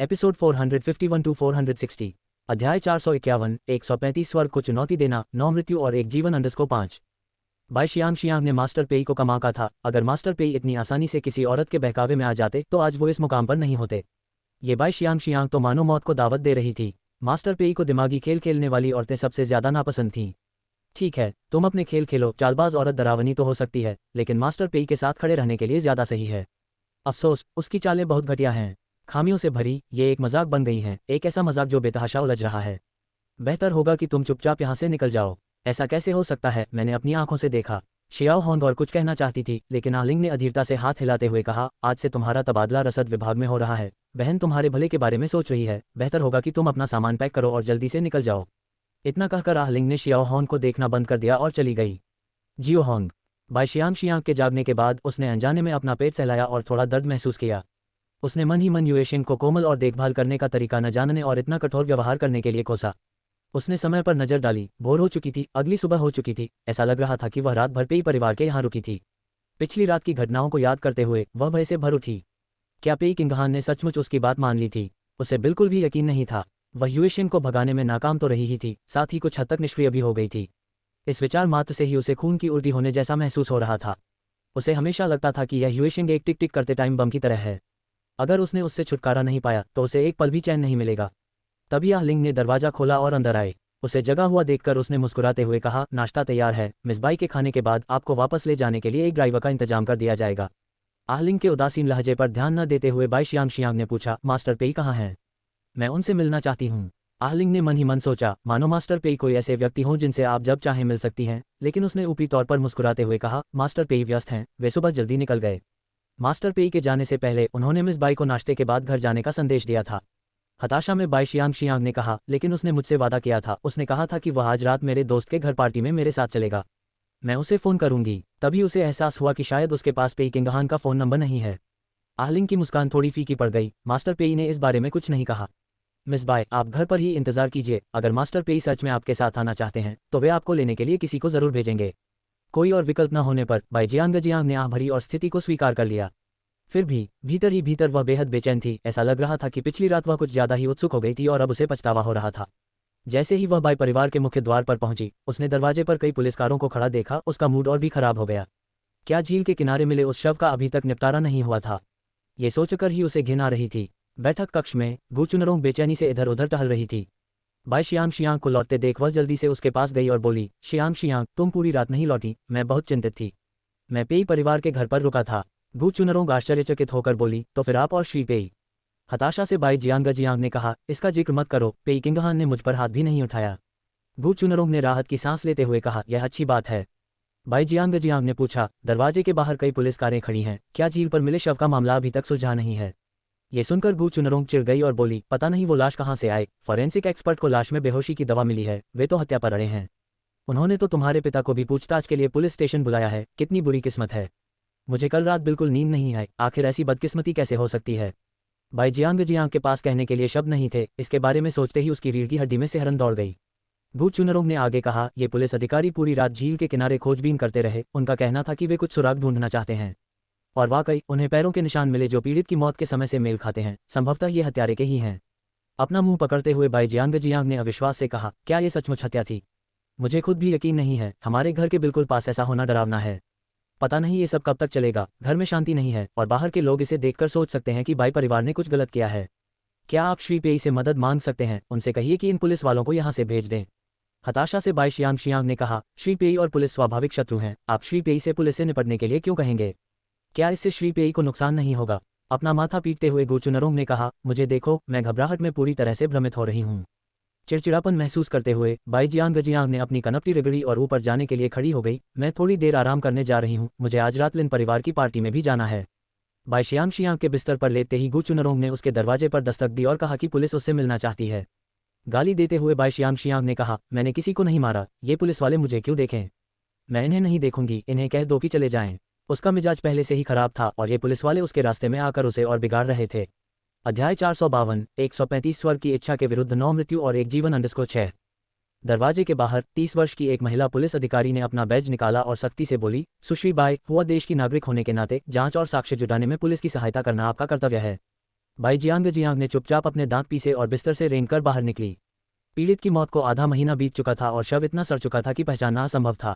Episode 451 to 460। अध्याय 451, 135 स्वर्ग को चुनौती देना, 9 मृत्यु और एक जीवन अंडरस्कोर 5। बाई शियांग ने मास्टर पेई को कमा का था। अगर मास्टर पेई इतनी आसानी से किसी औरत के बहकावे में आ जाते तो आज वो इस मुकाम पर नहीं होते। ये बाई शियांग तो मानो मौत को दावत दे रही थी। मास्टर पेई को दिमागी खेल खेलने वाली औरतें सबसे ज्यादा नापसंद थीं। ठीक है, तुम अपने खेल खेलो। चालबाज औरत डरावनी तो हो सकती है, लेकिन मास्टर पेई के साथ खड़े रहने के लिए ज्यादा सही है। अफसोस, उसकी चालें बहुत घटिया हैं, खामियों से भरी। ये एक मजाक बन गई हैं, एक ऐसा मजाक जो बेतहाशा उलझ रहा है। बेहतर होगा कि तुम चुपचाप यहाँ से निकल जाओ। ऐसा कैसे हो सकता है? मैंने अपनी आंखों से देखा। शियाओ होंग और कुछ कहना चाहती थी, लेकिन आलिंग ने अधीरता से हाथ हिलाते हुए कहा, आज से तुम्हारा तबादला रसद विभाग में हो रहा है। बहन तुम्हारे भले के बारे में सोच रही है। बेहतर होगा कि तुम अपना सामान पैक करो और जल्दी से निकल जाओ। इतना कहकर आलिंग ने शियाओ होंग को देखना बंद कर दिया और चली गई। जियो होंग। बाई शियांग के जागने के बाद उसने अनजाने में अपना पेट सहलाया और थोड़ा दर्द महसूस किया। उसने मन ही मन युएशिंग को कोमल और देखभाल करने का तरीका न जानने और इतना कठोर व्यवहार करने के लिए कोसा। उसने समय पर नजर डाली। भोर हो चुकी थी, अगली सुबह हो चुकी थी। ऐसा लग रहा था कि वह रात भर पेई परिवार के यहाँ रुकी थी। पिछली रात की घटनाओं को याद करते हुए वह भय से भर उठी। क्या पेई किंगहान ने सचमुच उसकी बात मान ली थी? उसे बिल्कुल भी यकीन नहीं था। वह युएशिंग को भगाने में नाकाम तो रही ही थी, साथ ही कुछ हद तक निष्क्रिय भी हो गई थी। इस विचार मात्र से ही उसे खून की उल्टी होने जैसा महसूस हो रहा था। उसे हमेशा लगता था कि यह युएशिंग एक टिक टिक करते टाइम बम की तरह है। अगर उसने उससे छुटकारा नहीं पाया तो उसे एक पल भी चैन नहीं मिलेगा। तभी आलिंग ने दरवाजा खोला और अंदर आए। उसे जगा हुआ देखकर उसने मुस्कुराते हुए कहा, नाश्ता तैयार है। मिस बाई के खाने के बाद आपको वापस ले जाने के लिए एक ड्राइवर का इंतजाम कर दिया जाएगा। आलिंग के उदासीन लहजे पर ध्यान न देते हुए बाई शियांग ने पूछा, मास्टर पेई कहाँ हैं? मैं उनसे मिलना चाहती हूँ। आलिंग ने मन ही मन सोचा, मानो मास्टर पेई कोई ऐसे व्यक्ति हों जिनसे आप जब चाहें मिल सकती हैं, लेकिन उसने ऊपरी तौर पर मुस्कुराते हुए कहा, मास्टर पेई व्यस्त हैं, वे सुबह जल्दी निकल गए। मास्टर पेई के जाने से पहले उन्होंने मिस बाई को नाश्ते के बाद घर जाने का संदेश दिया था। हताशा में बाई शियांग ने कहा, लेकिन उसने मुझसे वादा किया था। उसने कहा था कि वह आज रात मेरे दोस्त के घर पार्टी में मेरे साथ चलेगा। मैं उसे फ़ोन करूंगी। तभी उसे एहसास हुआ कि शायद उसके पास पेई किंगहान का फ़ोन नंबर नहीं है। आलिंग की मुस्कान थोड़ी फीकी पड़ गई। मास्टर पेई ने इस बारे में कुछ नहीं कहा। मिस बाई, आप घर पर ही इंतजार कीजिए। अगर मास्टर पेई सच में आपके साथ आना चाहते हैं तो वे आपको लेने के लिए किसी को ज़रूर भेजेंगे। कोई और विकल्प न होने पर बाई जियांग ने आह भरी और स्थिति को स्वीकार कर लिया। फिर भी भीतर ही भीतर वह बेहद बेचैन थी। ऐसा लग रहा था कि पिछली रात वह कुछ ज्यादा ही उत्सुक हो गई थी और अब उसे पछतावा हो रहा था। जैसे ही वह बाई परिवार के मुख्य द्वार पर पहुंची, उसने दरवाजे पर कई पुलिसकारों को खड़ा देखा। उसका मूड और भी खराब हो गया। क्या झील के किनारे मिले उस शव का अभी तक निपटारा नहीं हुआ था? ये सोचकर ही उसे घिन आ रही थी। बैठक कक्ष में गु चुनरोंग बेचैनी से इधर उधर टहल रही थी। बाई शियांग को लौटते देख वह जल्दी से उसके पास गई और बोली, शियांग, तुम पूरी रात नहीं लौटी। मैं बहुत चिंतित थी। मैं पेई परिवार के घर पर रुका था। गु चुनरोंग आश्चर्यचकित होकर बोली, तो फिर आप और श्री पेई? हताशा से बाई जियांग ने कहा, इसका जिक्र मत करो। पेई किंगहान ने मुझ पर हाथ भी नहीं उठाया। गु चुनरोंग ने राहत की सांस लेते हुए कहा, यह अच्छी बात है। बाई जियांग ने पूछा, दरवाजे के बाहर कई पुलिस कारें खड़ी हैं, क्या झील पर मिले शव का मामला अभी तक सुलझा नहीं है? ये सुनकर गु चुनरोंग चिढ़ गई और बोली, पता नहीं वो लाश कहाँ से आए। फॉरेंसिक एक्सपर्ट को लाश में बेहोशी की दवा मिली है, वे तो हत्या पर अड़े हैं। उन्होंने तो तुम्हारे पिता को भी पूछताछ के लिए पुलिस स्टेशन बुलाया है। कितनी बुरी किस्मत है। मुझे कल रात बिल्कुल नींद नहीं आई। आखिर ऐसी बदकिस्मती कैसे हो सकती है? बाई जियांग के पास कहने के लिए शब्द नहीं थे। इसके बारे में सोचते ही उसकी रीढ़ की हड्डी में सिहरन दौड़ गई। गु चुनरोंग ने आगे कहा, ये पुलिस अधिकारी पूरी रात झील के किनारे खोजबीन करते रहे। उनका कहना था कि वे कुछ सुराग ढूंढना चाहते हैं। और वाकई उन्हें पैरों के निशान मिले जो पीड़ित की मौत के समय से मेल खाते हैं। संभवतः ये हत्यारे के ही हैं। अपना मुंह पकड़ते हुए बाई जियांग ने अविश्वास से कहा, क्या ये सचमुच हत्या थी? मुझे खुद भी यकीन नहीं है। हमारे घर के बिल्कुल पास ऐसा होना डरावना है। पता नहीं ये सब कब तक चलेगा। घर में शांति नहीं है और बाहर के लोग इसे देखकर सोच सकते हैं कि बाई परिवार ने कुछ गलत किया है। क्या आप श्री पेई से मदद मांग सकते हैं? उनसे कहिए कि इन पुलिस वालों को यहाँ से भेज दें। हताशा से बाई शियांग ने कहा, श्री पेई और पुलिस स्वाभाविक शत्रु हैं। आप श्री पेई से पुलिस से निपटने के लिए क्यों कहेंगे? क्या इससे श्री पेई को नुकसान नहीं होगा? अपना माथा पीटते हुए गु चुनरोंग ने कहा, मुझे देखो, मैं घबराहट में पूरी तरह से भ्रमित हो रही हूँ। चिड़चिड़ापन महसूस करते हुए बाई जियांग ने अपनी कनपटी रगड़ी और ऊपर जाने के लिए खड़ी हो गई। मैं थोड़ी देर आराम करने जा रही हूँ। मुझे आज रात लिन परिवार की पार्टी में भी जाना है। बाई शियांग के बिस्तर पर लेटते ही गु चुनरोंग ने उसके दरवाजे पर दस्तक दी और कहा कि पुलिस उससे मिलना चाहती है। गाली देते हुए बाई शियांग ने कहा, मैंने किसी को नहीं मारा। ये पुलिस वाले मुझे क्यों देखें? मैं इन्हें नहीं देखूंगी। इन्हें कह दो कि चले जाएं। उसका मिजाज पहले से ही खराब था और ये पुलिस वाले उसके रास्ते में आकर उसे और बिगाड़ रहे थे। अध्याय 452, 135 स्वर्ग की इच्छा के विरुद्ध 9 मृत्यु और एक जीवन अंडरस्कोर 6। दरवाजे के बाहर 30 वर्ष की एक महिला पुलिस अधिकारी ने अपना बैज निकाला और सख्ती से बोली, सुश्री बाई, हुआ देश की नागरिक होने के नाते जांच और साक्ष्य जुटाने में पुलिस की सहायता करना आपका कर्तव्य है। बाई जियांग ने चुपचाप अपने दांत पीसे और बिस्तर से रेंगकर बाहर निकली। पीड़ित की मौत को आधा महीना बीत चुका था और शव इतना सड़ चुका था कि पहचानना असंभव था।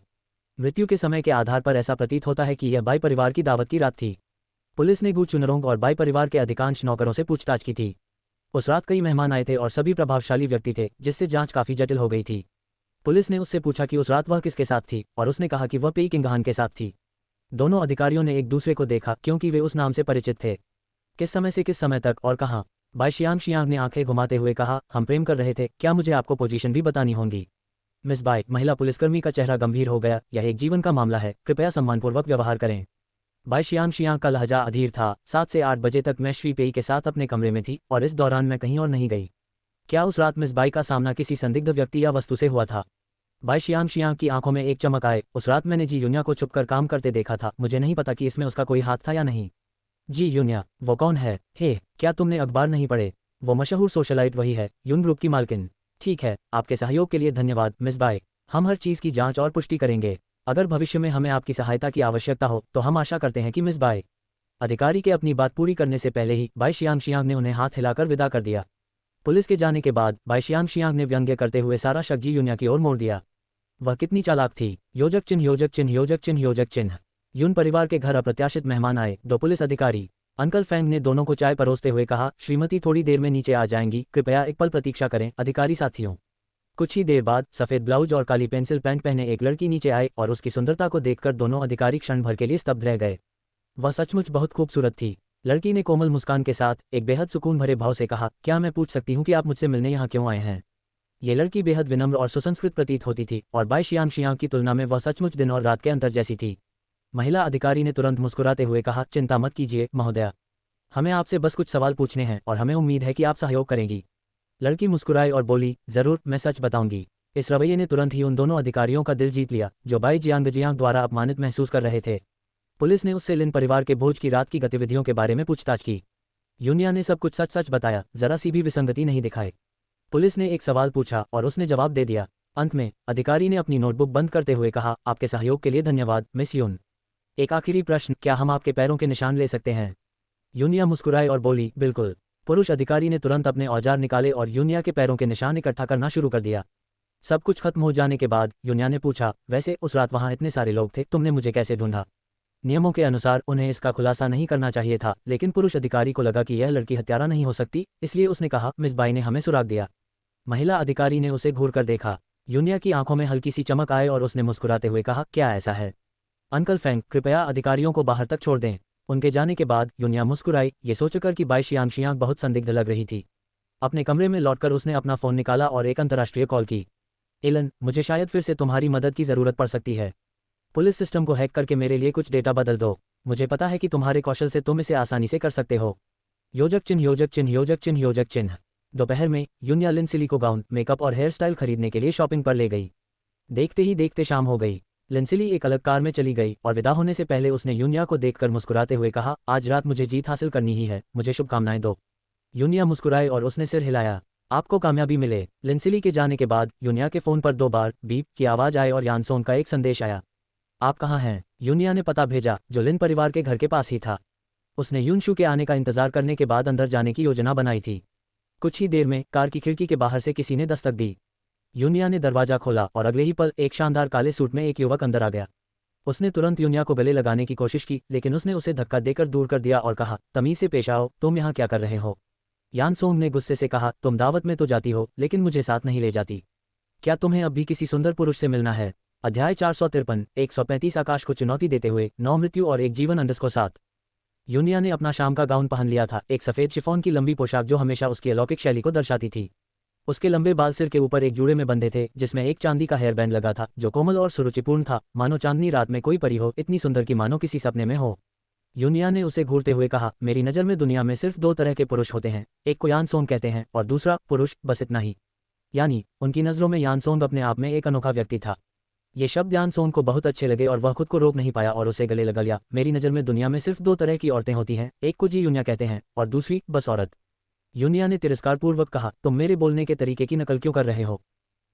मृत्यु के समय के आधार पर ऐसा प्रतीत होता है कि यह बाई परिवार की दावत की रात थी। पुलिस ने गू चुनरोंग और बाई परिवार के अधिकांश नौकरों से पूछताछ की थी। उस रात कई मेहमान आए थे और सभी प्रभावशाली व्यक्ति थे, जिससे जांच काफी जटिल हो गई थी। पुलिस ने उससे पूछा कि उस रात वह किसके साथ थी और उसने कहा कि वह पेई किंगहान के साथ थी। दोनों अधिकारियों ने एक दूसरे को देखा क्योंकि वे उस नाम से परिचित थे। किस समय से किस समय तक और कहाँ? बाई शियांग ने आंखें घुमाते हुए कहा, हम प्रेम कर रहे थे। क्या मुझे आपको पोजीशन भी बतानी होगी? मिस बाई, महिला पुलिसकर्मी का चेहरा गंभीर हो गया। यह एक जीवन का मामला है, कृपया सम्मानपूर्वक व्यवहार करें। बाई शियांग का लहजा अधीर था। 7 से 8 बजे तक मैं श्री पेई के साथ अपने कमरे में थी और इस दौरान मैं कहीं और नहीं गई। क्या उस रात मिस बाई का सामना किसी संदिग्ध व्यक्ति या वस्तु से हुआ था? बाई शियांग की आंखों में एक चमक आए। उस रात मैंने जी यून्या को छुपकर काम करते देखा था। मुझे नहीं पता कि इसमें उसका कोई हाथ था या नहीं। जी यून्या? वो कौन है? हे, क्या तुमने अखबार नहीं पढ़े? वो मशहूर सोशलाइट वही है, यून ग्रुप की मालकिन। ठीक है, आपके सहयोग के लिए धन्यवाद मिस बाई। हम हर चीज़ की जांच और पुष्टि करेंगे। अगर भविष्य में हमें आपकी सहायता की आवश्यकता हो तो हम आशा करते हैं कि मिस बाई। अधिकारी के अपनी बात पूरी करने से पहले ही बाई शियांग ने उन्हें हाथ हिलाकर विदा कर दिया। पुलिस के जाने के बाद बाई शियांग ने व्यंग्य करते हुए सारा शक जी यून्या की ओर मोड़ दिया। वह कितनी चालाक थी। योजक चिन्ह योजक चिन्ह योजक चिन्ह योजक चिन्ह। यून परिवार के घर अप्रत्याशित मेहमान आए। 2 पुलिस अधिकारी। अंकल फैंग ने दोनों को चाय परोसते हुए कहा, श्रीमती थोड़ी देर में नीचे आ जाएंगी, कृपया एक पल प्रतीक्षा करें। अधिकारी साथियों। कुछ ही देर बाद सफ़ेद ब्लाउज और काली पेंसिल पैंट पहने एक लड़की नीचे आई और उसकी सुंदरता को देखकर दोनों अधिकारी क्षण भर के लिए स्तब्ध रह गए। वह सचमुच बहुत खूबसूरत थी। लड़की ने कोमल मुस्कान के साथ एक बेहद सुकून भरे भाव से कहा, क्या मैं पूछ सकती हूँ कि आप मुझसे मिलने यहाँ क्यों आए हैं? ये लड़की बेहद विनम्र और सुसंस्कृत प्रतीत होती थी और बाई शियांग की तुलना में वह सचमुच दिन और रात के अंतर जैसी थी। महिला अधिकारी ने तुरंत मुस्कुराते हुए कहा, चिंता मत कीजिए महोदया, हमें आपसे बस कुछ सवाल पूछने हैं और हमें उम्मीद है कि आप सहयोग करेंगी। लड़की मुस्कुराई और बोली, जरूर, मैं सच बताऊंगी। इस रवैये ने तुरंत ही उन दोनों अधिकारियों का दिल जीत लिया जो बाई जियांग द्वारा अपमानित महसूस कर रहे थे। पुलिस ने उससे लिन परिवार के भोज की रात की गतिविधियों के बारे में पूछताछ की। यूनिया ने सब कुछ सच सच बताया, जरा सी भी विसंगति नहीं दिखाई। पुलिस ने एक सवाल पूछा और उसने जवाब दे दिया। अंत में अधिकारी ने अपनी नोटबुक बंद करते हुए कहा, आपके सहयोग के लिए धन्यवाद मिस यून। एक आखिरी प्रश्न, क्या हम आपके पैरों के निशान ले सकते हैं? यूनिया मुस्कुराई और बोली, बिल्कुल। पुरुष अधिकारी ने तुरंत अपने औजार निकाले और यूनिया के पैरों के निशान इकट्ठा करना शुरू कर दिया। सब कुछ खत्म हो जाने के बाद यूनिया ने पूछा, वैसे उस रात वहाँ इतने सारे लोग थे, तुमने मुझे कैसे ढूंढा? नियमों के अनुसार उन्हें इसका खुलासा नहीं करना चाहिए था, लेकिन पुरुष अधिकारी को लगा कि यह लड़की हत्यारा नहीं हो सकती, इसलिए उसने कहा, मिस बाई ने हमें सुराग दिया। महिला अधिकारी ने उसे घूर कर देखा। यूनिया की आंखों में हल्की सी चमक आए और उसने मुस्कुराते हुए कहा, क्या ऐसा है? अंकल फैंग, कृपया अधिकारियों को बाहर तक छोड़ दें। उनके जाने के बाद यूनिया मुस्कुराई, ये सोचकर कि बाई शियांग बहुत संदिग्ध लग रही थी। अपने कमरे में लौटकर उसने अपना फ़ोन निकाला और एक अंतर्राष्ट्रीय कॉल की। एलन, मुझे शायद फिर से तुम्हारी मदद की ज़रूरत पड़ सकती है। पुलिस सिस्टम को हैक करके मेरे लिए कुछ डेटा बदल दो। मुझे पता है कि तुम्हारे कौशल से तुम इसे आसानी से कर सकते हो। योजक चिन्ह योजक चिन्ह योजक चिन्ह योजक चिन्ह। दोपहर में यूनिया लिनसिली को गाउन, मेकअप और हेयर स्टाइल खरीदने के लिए शॉपिंग पर ले गई। देखते ही देखते शाम हो गई। लिनसिली एक अलग कार में चली गई और विदा होने से पहले उसने यूनिया को देखकर मुस्कुराते हुए कहा, आज रात मुझे जीत हासिल करनी ही है, मुझे शुभकामनाएं दो। यूनिया मुस्कुराई और उसने सिर हिलाया। आपको कामयाबी मिले। लिनसिली के जाने के बाद यूनिया के फ़ोन पर 2 बार बीप की आवाज़ आई और यानसोन का एक संदेश आया। आप कहाँ हैं? यूनिया ने पता भेजा, जो लिन परिवार के घर के पास ही था। उसने यूनशू के आने का इंतजार करने के बाद अंदर जाने की योजना बनाई थी। कुछ ही देर में कार की खिड़की के बाहर से किसी ने दस्तक दी। यूनिया ने दरवाजा खोला और अगले ही पल एक शानदार काले सूट में एक युवक अंदर आ गया। उसने तुरंत यूनिया को गले लगाने की कोशिश की, लेकिन उसने उसे धक्का देकर दूर कर दिया और कहा, तमीज़ से पेश आओ, तुम यहाँ क्या कर रहे हो? यानसोंग ने गुस्से से कहा, तुम दावत में तो जाती हो लेकिन मुझे साथ नहीं ले जाती। क्या तुम्हें अब भी किसी सुंदर पुरुष से मिलना है? अध्याय 453 135 आकाश को चुनौती देते हुए 9 मृत्यु और 1 जीवन _ 7। यूनिया ने अपना शाम का गाउन पहन लिया था, एक सफ़ेद शिफॉन की लंबी पोशाक जो हमेशा उसकी अलौकिक शैली को दर्शाती थी। उसके लंबे बाल सिर के ऊपर एक जूड़े में बंधे थे जिसमें एक चांदी का हेयर बैंड लगा था जो कोमल और सुरुचिपूर्ण था, मानो चांदनी रात में कोई परी हो, इतनी सुंदर कि मानो किसी सपने में हो। यूनिया ने उसे घूरते हुए कहा, मेरी नज़र में दुनिया में सिर्फ 2 तरह के पुरुष होते हैं, एक को यानसोंग कहते हैं और दूसरा पुरुष, बस इतना ही। यानी उनकी नज़रों में यानसोंग अपने आप में एक अनोखा व्यक्ति था। ये शब्द यानसोंग को बहुत अच्छे लगे और वह खुद को रोक नहीं पाया और उसे गले लगा लिया। मेरी नज़र में दुनिया में सिर्फ 2 तरह की औरतें होती हैं, एक को जी यूनिया कहते हैं और दूसरी बस औरत। यूनिया ने तिरस्कारपूर्वक कहा, तुम मेरे बोलने के तरीके की नकल क्यों कर रहे हो?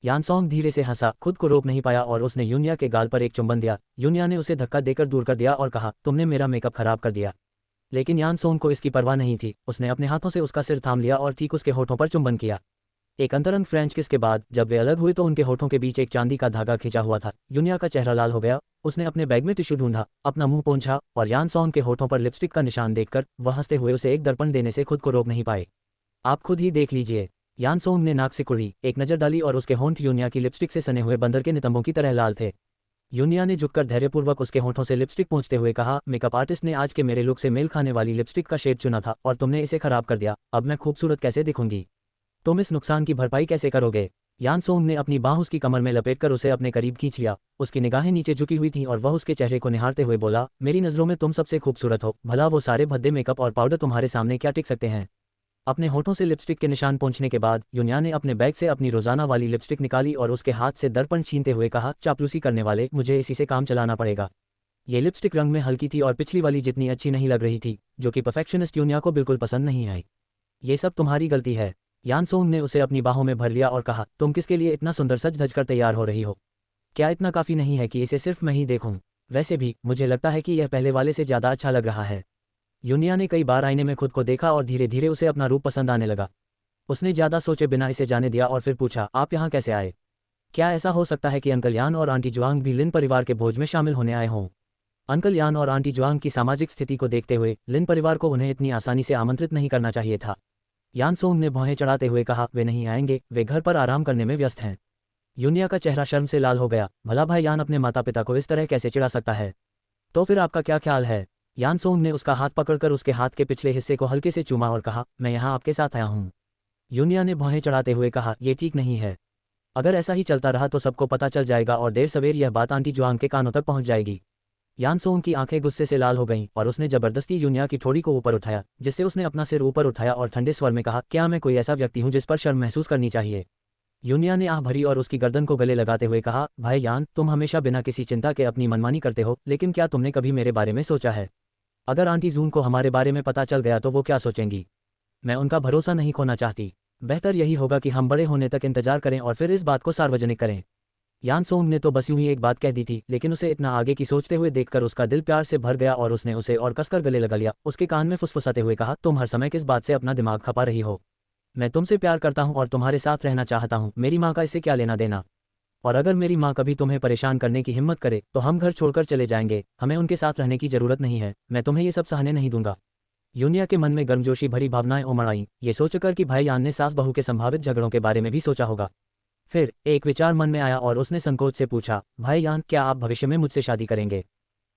यानसोंग धीरे से हंसा, खुद को रोक नहीं पाया और उसने यूनिया के गाल पर एक चुंबन दिया। यूनिया ने उसे धक्का देकर दूर कर दिया और कहा, तुमने मेरा मेकअप खराब कर दिया। लेकिन यान सोंग को इसकी परवाह नहीं थी। उसने अपने हाथों से उसका सिर थाम लिया और ठीक उसके होठों पर चुंबन किया। एक अंतरंग फ्रेंच किस के बाद जब वे अलग हुए तो उनके होठों के बीच एक चांदी का धागा खिंचा हुआ था। यूनिया का चेहरा लाल हो गया। उसने अपने बैग में टिश्यू ढूंढा, अपना मुंह पोंछा और यान सोंग के होठों पर लिपस्टिक का निशान देखकर वह हंसते हुए उसे एक दर्पण देने से खुद को रोक नहीं पाए। आप खुद ही देख लीजिए। यान सोंग ने नाक से कुड़ी एक नजर डाली और उसके होंठ यूनिया की लिपस्टिक से सने हुए बंदर के नितंबों की तरह लाल थे। यूनिया ने झुककर धैर्यपूर्वक उसके होठों से लिपस्टिक पोंछते हुए कहा, मेकअप आर्टिस्ट ने आज के मेरे लुक से मेल खाने वाली लिपस्टिक का शेड चुना था और तुमने इसे खराब कर दिया। अब मैं खूबसूरत कैसे दिखूंगी? तुम इस नुकसान की भरपाई कैसे करोगे? यान सोंग ने अपनी बाह उसकी कमर में लपेटकर उसे अपने करीब खींच लिया। उसकी निगाहें नीचे झुकी हुई थीं और वह उसके चेहरे को निहारते हुए बोला, मेरी नज़रों में तुम सबसे खूबसूरत हो। भला वो सारे भद्दे मेकअप और पाउडर तुम्हारे सामने क्या टिक सकते हैं? अपने होठों से लिपस्टिक के निशान पोंछने के बाद यूनिया ने अपने बैग से अपनी रोजाना वाली लिपस्टिक निकाली और उसके हाथ से दर्पण छीनते हुए कहा, चापलूसी करने वाले, मुझे इसी से काम चलाना पड़ेगा। ये लिपस्टिक रंग में हल्की थी और पिछली वाली जितनी अच्छी नहीं लग रही थी, जो कि परफेक्शनिस्ट यूनिया को बिल्कुल पसंद नहीं आई। ये सब तुम्हारी गलती है। यान सोंग ने उसे अपनी बाहों में भर लिया और कहा, तुम किसके लिए इतना सुंदर सज धज कर तैयार हो रही हो? क्या इतना काफ़ी नहीं है कि इसे सिर्फ मैं ही देखूं? वैसे भी मुझे लगता है कि यह पहले वाले से ज़्यादा अच्छा लग रहा है। यूनिया ने कई बार आईने में खुद को देखा और धीरे धीरे उसे अपना रूप पसंद आने लगा। उसने ज़्यादा सोचे बिना इसे जाने दिया और फिर पूछा, आप यहाँ कैसे आए? क्या ऐसा हो सकता है कि अंकल यान और आंटी जुआंग भी लिन परिवार के भोज में शामिल होने आए हों? अंकल यान और आंटी जुआंग की सामाजिक स्थिति को देखते हुए लिन परिवार को उन्हें इतनी आसानी से आमंत्रित नहीं करना चाहिए था। यान सोंग ने भौहें चढ़ाते हुए कहा, वे नहीं आएंगे, वे घर पर आराम करने में व्यस्त हैं। यूनिया का चेहरा शर्म से लाल हो गया। भला भाई यान अपने माता पिता को इस तरह कैसे चिढ़ा सकता है? तो फिर आपका क्या ख्याल है? यान सोंग ने उसका हाथ पकड़कर उसके हाथ के पिछले हिस्से को हल्के से चूमा और कहा, मैं यहाँ आपके साथ आया हूँ। यूनिया ने भौहें चढ़ाते हुए कहा, यह ठीक नहीं है। अगर ऐसा ही चलता रहा तो सबको पता चल जाएगा और देर सवेर यह बात आंटी जुआंग के कानों तक पहुंच जाएगी। यान सोंग की आंखें गुस्से से लाल हो गईं और उसने जबरदस्ती यूनिया की ठोड़ी को ऊपर उठाया, जिससे उसने अपना सिर ऊपर उठाया और ठंडे स्वर में कहा, क्या मैं कोई ऐसा व्यक्ति हूं जिस पर शर्म महसूस करनी चाहिए? यूनिया ने आह भरी और उसकी गर्दन को गले लगाते हुए कहा, भाई यान, तुम हमेशा बिना किसी चिंता के अपनी मनमानी करते हो, लेकिन क्या तुमने कभी मेरे बारे में सोचा है? अगर आंटी जून को हमारे बारे में पता चल गया तो वो क्या सोचेंगी? मैं उनका भरोसा नहीं खोना चाहती। बेहतर यही होगा कि हम बड़े होने तक इंतजार करें और फिर इस बात को सार्वजनिक करें। यान सोंग ने तो बस यूं ही एक बात कह दी थी, लेकिन उसे इतना आगे की सोचते हुए देखकर उसका दिल प्यार से भर गया और उसने उसे और कसकर गले लगा लिया। उसके कान में फुसफुसाते हुए कहा, तुम हर समय किस बात से अपना दिमाग खपा रही हो? मैं तुमसे प्यार करता हूं और तुम्हारे साथ रहना चाहता हूं। मेरी माँ का इससे क्या लेना देना? और अगर मेरी माँ कभी तुम्हें परेशान करने की हिम्मत करे तो हम घर छोड़कर चले जाएंगे। हमें उनके साथ रहने की जरूरत नहीं है। मैं तुम्हें ये सब सहने नहीं दूंगा। यूनिया के मन में गर्मजोशी भरी भावनाएं उमड़ आईं, ये सोचकर कि भाई यान ने सास बहू के संभावित झगड़ों के बारे में भी सोचा होगा। फिर एक विचार मन में आया और उसने संकोच से पूछा, भाई यान, क्या आप भविष्य में मुझसे शादी करेंगे?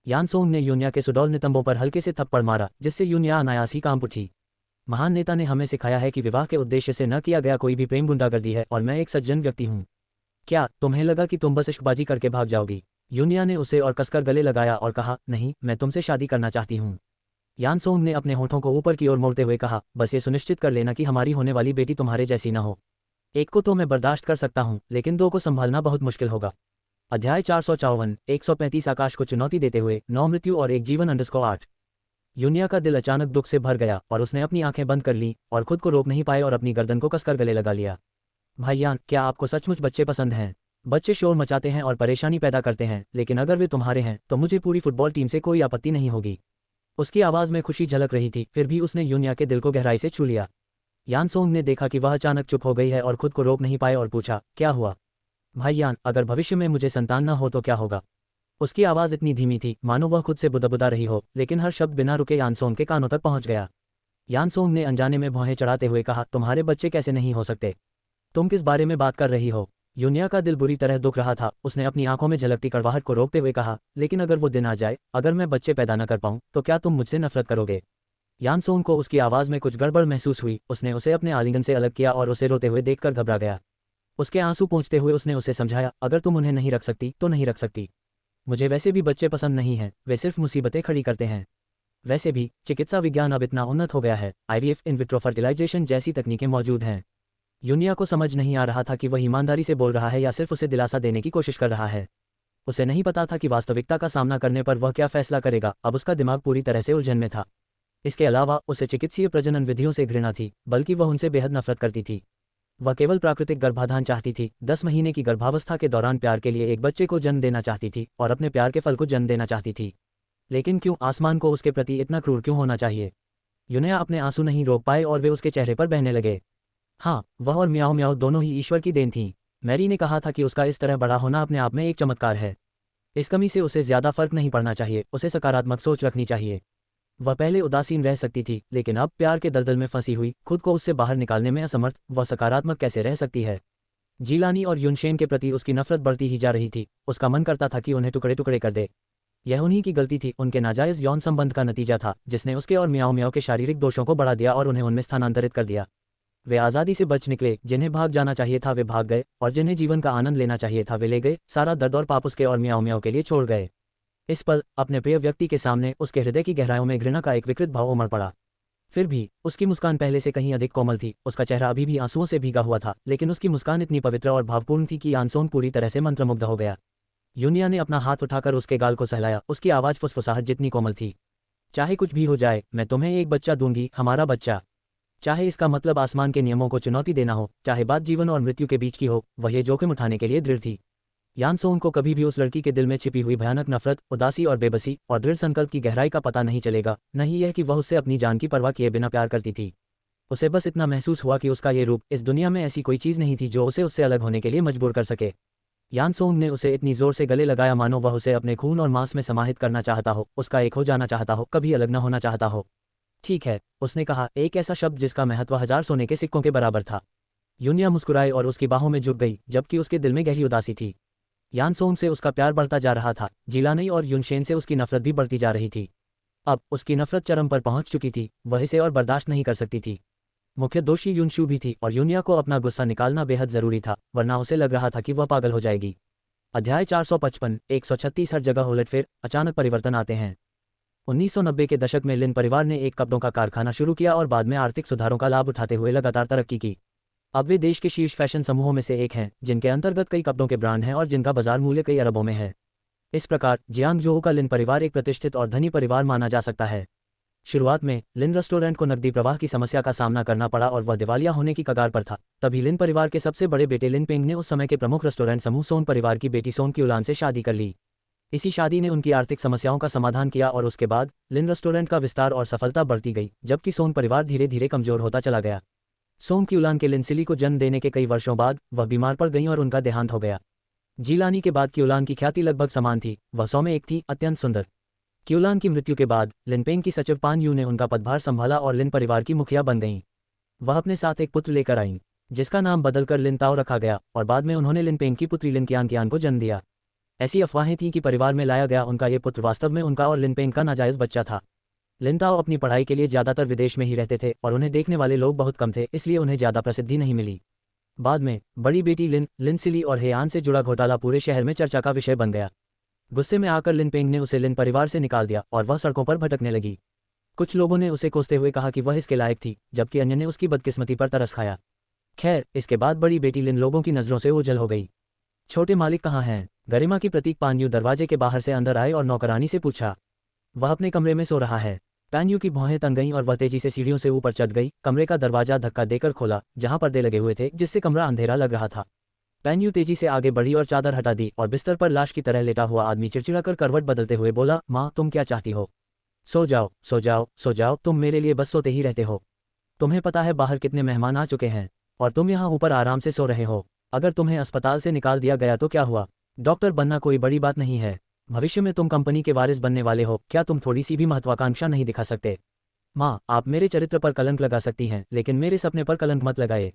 यान सोंग ने यूनिया के सुडौल नितंबों पर हल्के से थप्पड़ मारा, जिससे यूनिया अनायास ही कांप उठी। महान नेता ने हमें सिखाया है कि विवाह के उद्देश्य से न किया गया कोई भी प्रेम गुंडागर्दी है और मैं एक सज्जन व्यक्ति हूँ। क्या तुम्हें लगा कि तुम बस इश्कबाजी करके भाग जाओगी? यूनिया ने उसे और कसकर गले लगाया और कहा, नहीं, मैं तुमसे शादी करना चाहती हूँ। यान सोंग ने अपने होठों को ऊपर की ओर मोड़ते हुए कहा, बस ये सुनिश्चित कर लेना कि हमारी होने वाली बेटी तुम्हारे जैसी न हो। एक को तो मैं बर्दाश्त कर सकता हूँ, लेकिन दो को संभालना बहुत मुश्किल होगा। अध्याय 454 135 आकाश को चुनौती देते हुए 9 मृत्यु और एक जीवन _8। यूनिया का दिल अचानक दुख से भर गया और उसने अपनी आंखें बंद कर लीं और खुद को रोक नहीं पाए और अपनी गर्दन को कसकर गले लगा लिया। भाईयान, क्या आपको सचमुच बच्चे पसंद हैं? बच्चे शोर मचाते हैं और परेशानी पैदा करते हैं, लेकिन अगर वे तुम्हारे हैं तो मुझे पूरी फुटबॉल टीम से कोई आपत्ति नहीं होगी। उसकी आवाज़ में खुशी झलक रही थी, फिर भी उसने यूनिया के दिल को गहराई से छू लिया। यान सोंग ने देखा कि वह अचानक चुप हो गई है और खुद को रोक नहीं पाए और पूछा, क्या हुआ? भाईयान, अगर भविष्य में मुझे संतान न हो तो क्या होगा? उसकी आवाज़ इतनी धीमी थी मानो वह खुद से बुदबुदा रही हो, लेकिन हर शब्द बिना रुके यान सोंग के कानों तक पहुंच गया। यान सोंग ने अनजाने में भौहें चढ़ाते हुए कहा, तुम्हारे बच्चे कैसे नहीं हो सकते? तुम किस बारे में बात कर रही हो? यूनिया का दिल बुरी तरह दुख रहा था। उसने अपनी आंखों में झलकती कड़वाहट को रोकते हुए कहा, लेकिन अगर वो दिन आ जाए, अगर मैं बच्चे पैदा न कर पाऊं, तो क्या तुम मुझसे नफरत करोगे? यान सोंग को उसकी आवाज़ में कुछ गड़बड़ महसूस हुई। उसने उसे अपने आलिंगन से अलग किया और उसे रोते हुए देखकर घबरा गया। उसके आंसू पोंछते हुए उसने उसे समझाया, अगर तुम उन्हें नहीं रख सकती तो नहीं रख सकती। मुझे वैसे भी बच्चे पसंद नहीं हैं, वे सिर्फ मुसीबतें खड़ी करते हैं। वैसे भी चिकित्सा विज्ञान अब इतना उन्नत हो गया है, IVF इन विट्रो फर्टिलाइजेशन जैसी तकनीकें मौजूद हैं। यूनिया को समझ नहीं आ रहा था कि वह ईमानदारी से बोल रहा है या सिर्फ उसे दिलासा देने की कोशिश कर रहा है। उसे नहीं पता था कि वास्तविकता का सामना करने पर वह क्या फैसला करेगा। अब उसका दिमाग पूरी तरह से उलझन में था। इसके अलावा उसे चिकित्सीय प्रजनन विधियों से घृणा थी, बल्कि वह उनसे बेहद नफरत करती थी। वह केवल प्राकृतिक गर्भाधान चाहती थी। 10 महीने की गर्भावस्था के दौरान प्यार के लिए एक बच्चे को जन्म देना चाहती थी और अपने प्यार के फल को जन्म देना चाहती थी। लेकिन क्यों आसमान को उसके प्रति इतना क्रूर क्यों होना चाहिए? युनिया अपने आंसू नहीं रोक पाए और वे उसके चेहरे पर बहने लगे। हाँ, वह और म्याओ म्याओ दोनों ही ईश्वर की देन थीं। मैरी ने कहा था कि उसका इस तरह बड़ा होना अपने आप में एक चमत्कार है। इस कमी से उसे ज़्यादा फर्क नहीं पड़ना चाहिए, उसे सकारात्मक सोच रखनी चाहिए। वह पहले उदासीन रह सकती थी, लेकिन अब प्यार के दलदल में फंसी हुई, खुद को उससे बाहर निकालने में असमर्थ, वह सकारात्मक कैसे रह सकती है? जीलानी और युनशेन के प्रति उसकी नफरत बढ़ती ही जा रही थी। उसका मन करता था कि उन्हें टुकड़े टुकड़े कर दे। यह उन्हीं की गलती थी, उनके नाजायज़ यौन संबंध का नतीजा था, जिसने उसके और म्याओ म्याओ के शारीरिक दोषों को बढ़ा दिया और उन्हें उनमें स्थानांतरित कर दिया। वे आज़ादी से बच निकले, जिन्हें भाग जाना चाहिए था वे भाग गए, और जिन्हें जीवन का आनंद लेना चाहिए था वे ले गए। सारा दर्द और पाप उसके और म्याओ म्याओ के लिए छोड़ गए। इस पल अपने प्रिय व्यक्ति के सामने उसके हृदय की गहराइयों में घृणा का एक विकृत भाव उमड़ पड़ा। फिर भी उसकी मुस्कान पहले से कहीं अधिक कोमल थी, उसका चेहरा अभी भी आंसुओं से भीगा हुआ था, लेकिन उसकी मुस्कान इतनी पवित्र और भावपूर्ण थी कि यानसोंग पूरी तरह से मंत्रमुग्ध हो गया। यूनिया ने अपना हाथ उठाकर उसके गाल को सहलाया, उसकी आवाज़ फुसफुसाहट जितनी कोमल थी। चाहे कुछ भी हो जाए, मैं तुम्हें एक बच्चा दूंगी, हमारा बच्चा। चाहे इसका मतलब आसमान के नियमों को चुनौती देना हो, चाहे बात जीवन और मृत्यु के बीच की हो, वह ये जोखिम उठाने के लिए दृढ़ थी। यानसोंग को कभी भी उस लड़की के दिल में छिपी हुई भयानक नफरत, उदासी और बेबसी और दृढ़ संकल्प की गहराई का पता नहीं चलेगा, नहीं यह कि वह उससे अपनी जान की परवाह किए बिना प्यार करती थी। उसे बस इतना महसूस हुआ कि उसका ये रूप, इस दुनिया में ऐसी कोई चीज़ नहीं थी जो उसे उससे अलग होने के लिए मजबूर कर सके। यानसोंग ने उसे इतनी जोर से गले लगाया मानो वह उसे अपने खून और मांस में समाहित करना चाहता हो, उसका एक हो जाना चाहता हो, कभी अलग न होना चाहता हो। ठीक है, उसने कहा, एक ऐसा शब्द जिसका महत्व 1000 सोने के सिक्कों के बराबर था। यूनिया मुस्कुराई और उसकी बाहों में झुक गई, जबकि उसके दिल में गहरी उदासी थी। यानसोंग से उसका प्यार बढ़ता जा रहा था, जिलानई और युनशेन से उसकी नफरत भी बढ़ती जा रही थी। अब उसकी नफरत चरम पर पहुंच चुकी थी, वह इसे और बर्दाश्त नहीं कर सकती थी। मुख्य दोषी युनशू भी थी और यूनिया को अपना गुस्सा निकालना बेहद जरूरी था, वरना उसे लग रहा था कि वह पागल हो जाएगी। अध्याय 455 136 हर जगह उलटफेर, अचानक परिवर्तन आते हैं। 1990 के दशक में लिन परिवार ने एक कपड़ों का कारखाना शुरू किया और बाद में आर्थिक सुधारों का लाभ उठाते हुए लगातार तरक्की की। अब वे देश के शीर्ष फैशन समूहों में से एक हैं, जिनके अंतर्गत कई कपड़ों के ब्रांड हैं और जिनका बाजार मूल्य कई अरबों में है। इस प्रकार जियांगजोऊ का लिन परिवार एक प्रतिष्ठित और धनी परिवार माना जा सकता है। शुरुआत में लिन रेस्टोरेंट को नकदी प्रवाह की समस्या का सामना करना पड़ा और वह दिवालिया होने की कगार पर था। तभी लिन परिवार के सबसे बड़े बेटे लिन पेंग ने उस समय के प्रमुख रेस्टोरेंट समूह सोन परिवार की बेटी सोन क्यूलान से शादी कर ली। इसी शादी ने उनकी आर्थिक समस्याओं का समाधान किया और उसके बाद लिन रेस्टोरेंट का विस्तार और सफलता बढ़ती गई, जबकि सोन परिवार धीरे धीरे कमजोर होता चला गया। सोन क्यूलान के लिनसिली को जन्म देने के कई वर्षों बाद वह बीमार पड़ गईं और उनका देहांत हो गया। जीलानी के बाद क्यूलान की ख्याति लगभग समान थी, वह 100 में एक थी, अत्यंत सुंदर। क्यूलान की मृत्यु के बाद लिनपेंग की सचिव पान यू ने उनका पदभार संभाला और लिन परिवार की मुखिया बन गईं। वह अपने साथ एक पुत्र लेकर आईं, जिसका नाम बदलकर लिन ताओ रखा गया, और बाद में उन्होंने लिनपेंग की पुत्री लिन कियान को जन्म दिया। ऐसी अफवाहें थीं कि परिवार में लाया गया उनका ये पुत्र वास्तव में उनका और लिनपेंग का नाजायज़ बच्चा था। लिन ताओ अपनी पढ़ाई के लिए ज़्यादातर विदेश में ही रहते थे और उन्हें देखने वाले लोग बहुत कम थे, इसलिए उन्हें ज़्यादा प्रसिद्धि नहीं मिली। बाद में बड़ी बेटी लिनसिली और हेयान से जुड़ा घोटाला पूरे शहर में चर्चा का विषय बन गया। गुस्से में आकर लिनपेंग ने उसे लिन परिवार से निकाल दिया और वह सड़कों पर भटकने लगी। कुछ लोगों ने उसे कोसते हुए कहा कि वह इसके लायक थी, जबकि अन्य ने उसकी बदकिस्मती पर तरस खाया। खैर, इसके बाद बड़ी बेटी लिन लोगों की नज़रों से ओझल हो गई। छोटे मालिक कहाँ हैं? गरिमा की प्रतीक पानयू दरवाजे के बाहर से अंदर आए और नौकरानी से पूछा। वह अपने कमरे में सो रहा है। पानयू की भौहें तन गईं और वह तेजी से सीढ़ियों से ऊपर चढ़ गई। कमरे का दरवाजा धक्का देकर खोला, जहां पर्दे लगे हुए थे, जिससे कमरा अंधेरा लग रहा था। पानयू तेजी से आगे बढ़ी और चादर हटा दी और बिस्तर पर लाश की तरह लेटा हुआ आदमी चिड़चिड़ाकर करवट बदलते हुए बोला, माँ तुम क्या चाहती हो? सो जाओ सो जाओ सो जाओ, तुम मेरे लिए बस सोते ही रहते हो। तुम्हें पता है बाहर कितने मेहमान आ चुके हैं और तुम यहाँ ऊपर आराम से सो रहे हो। अगर तुम्हें अस्पताल से निकाल दिया गया तो क्या हुआ? डॉक्टर बनना कोई बड़ी बात नहीं है। भविष्य में तुम कंपनी के वारिस बनने वाले हो, क्या तुम थोड़ी सी भी महत्वाकांक्षा नहीं दिखा सकते? माँ, आप मेरे चरित्र पर कलंक लगा सकती हैं, लेकिन मेरे सपने पर कलंक मत लगाए।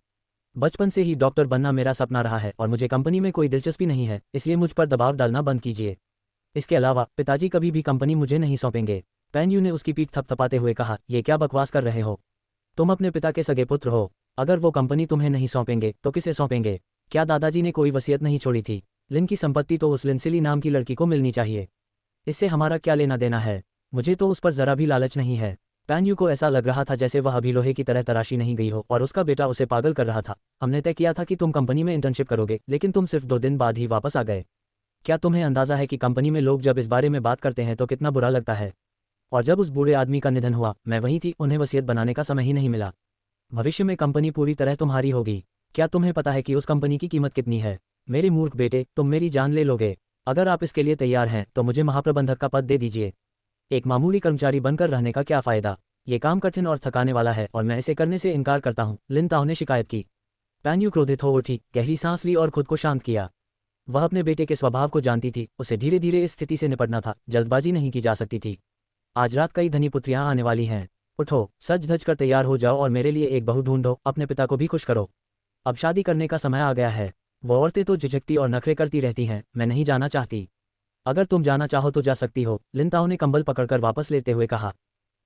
बचपन से ही डॉक्टर बनना मेरा सपना रहा है और मुझे कंपनी में कोई दिलचस्पी नहीं है, इसलिए मुझ पर दबाव डालना बंद कीजिए। इसके अलावा पिताजी कभी भी कंपनी मुझे नहीं सौंपेंगे। पैनयू ने उसकी पीठ थपथपाते हुए कहा, ये क्या बकवास कर रहे हो? तुम अपने पिता के सगे पुत्र हो। अगर वो कंपनी तुम्हें नहीं सौंपेंगे तो किसे सौंपेंगे? क्या दादाजी ने कोई वसीयत नहीं छोड़ी थी? लिन की संपत्ति तो उस लिनसिली नाम की लड़की को मिलनी चाहिए। इससे हमारा क्या लेना देना है? मुझे तो उस पर जरा भी लालच नहीं है। पैनयू को ऐसा लग रहा था जैसे वह अभी लोहे की तरह तराशी नहीं गई हो और उसका बेटा उसे पागल कर रहा था। हमने तय किया था कि तुम कंपनी में इंटर्नशिप करोगे, लेकिन तुम सिर्फ 2 दिन बाद ही वापस आ गए। क्या तुम्हें अंदाजा है कि कंपनी में लोग जब इस बारे में बात करते हैं तो कितना बुरा लगता है? और जब उस बूढ़े आदमी का निधन हुआ, मैं वहीं थी, उन्हें वसीयत बनाने का समय ही नहीं मिला। भविष्य में कंपनी पूरी तरह तुम्हारी होगी। क्या तुम्हें पता है कि उस कंपनी की कीमत कितनी है? मेरे मूर्ख बेटे, तुम मेरी जान ले लोगे। अगर आप इसके लिए तैयार हैं तो मुझे महाप्रबंधक का पद दे दीजिए। एक मामूली कर्मचारी बनकर रहने का क्या फ़ायदा? ये काम कठिन और थकाने वाला है और मैं इसे करने से इनकार करता हूँ, लिन ताओ ने शिकायत की। पैन यू क्रोधित हो उठी, गहरी सांस ली और खुद को शांत किया। वह अपने बेटे के स्वभाव को जानती थी, उसे धीरे धीरे इस स्थिति से निपटना था, जल्दबाजी नहीं की जा सकती थी। आज रात कई धनी पुत्रियां आने वाली हैं। उठो, सज धज कर तैयार हो जाओ और मेरे लिए एक बहू ढूंढो, अपने पिता को भी खुश करो। अब शादी करने का समय आ गया है। वो औरतें तो झिझकती और नखरे करती रहती हैं, मैं नहीं जाना चाहती। अगर तुम जाना चाहो तो जा सकती हो, लिन ताओ ने कंबल पकड़कर वापस लेते हुए कहा।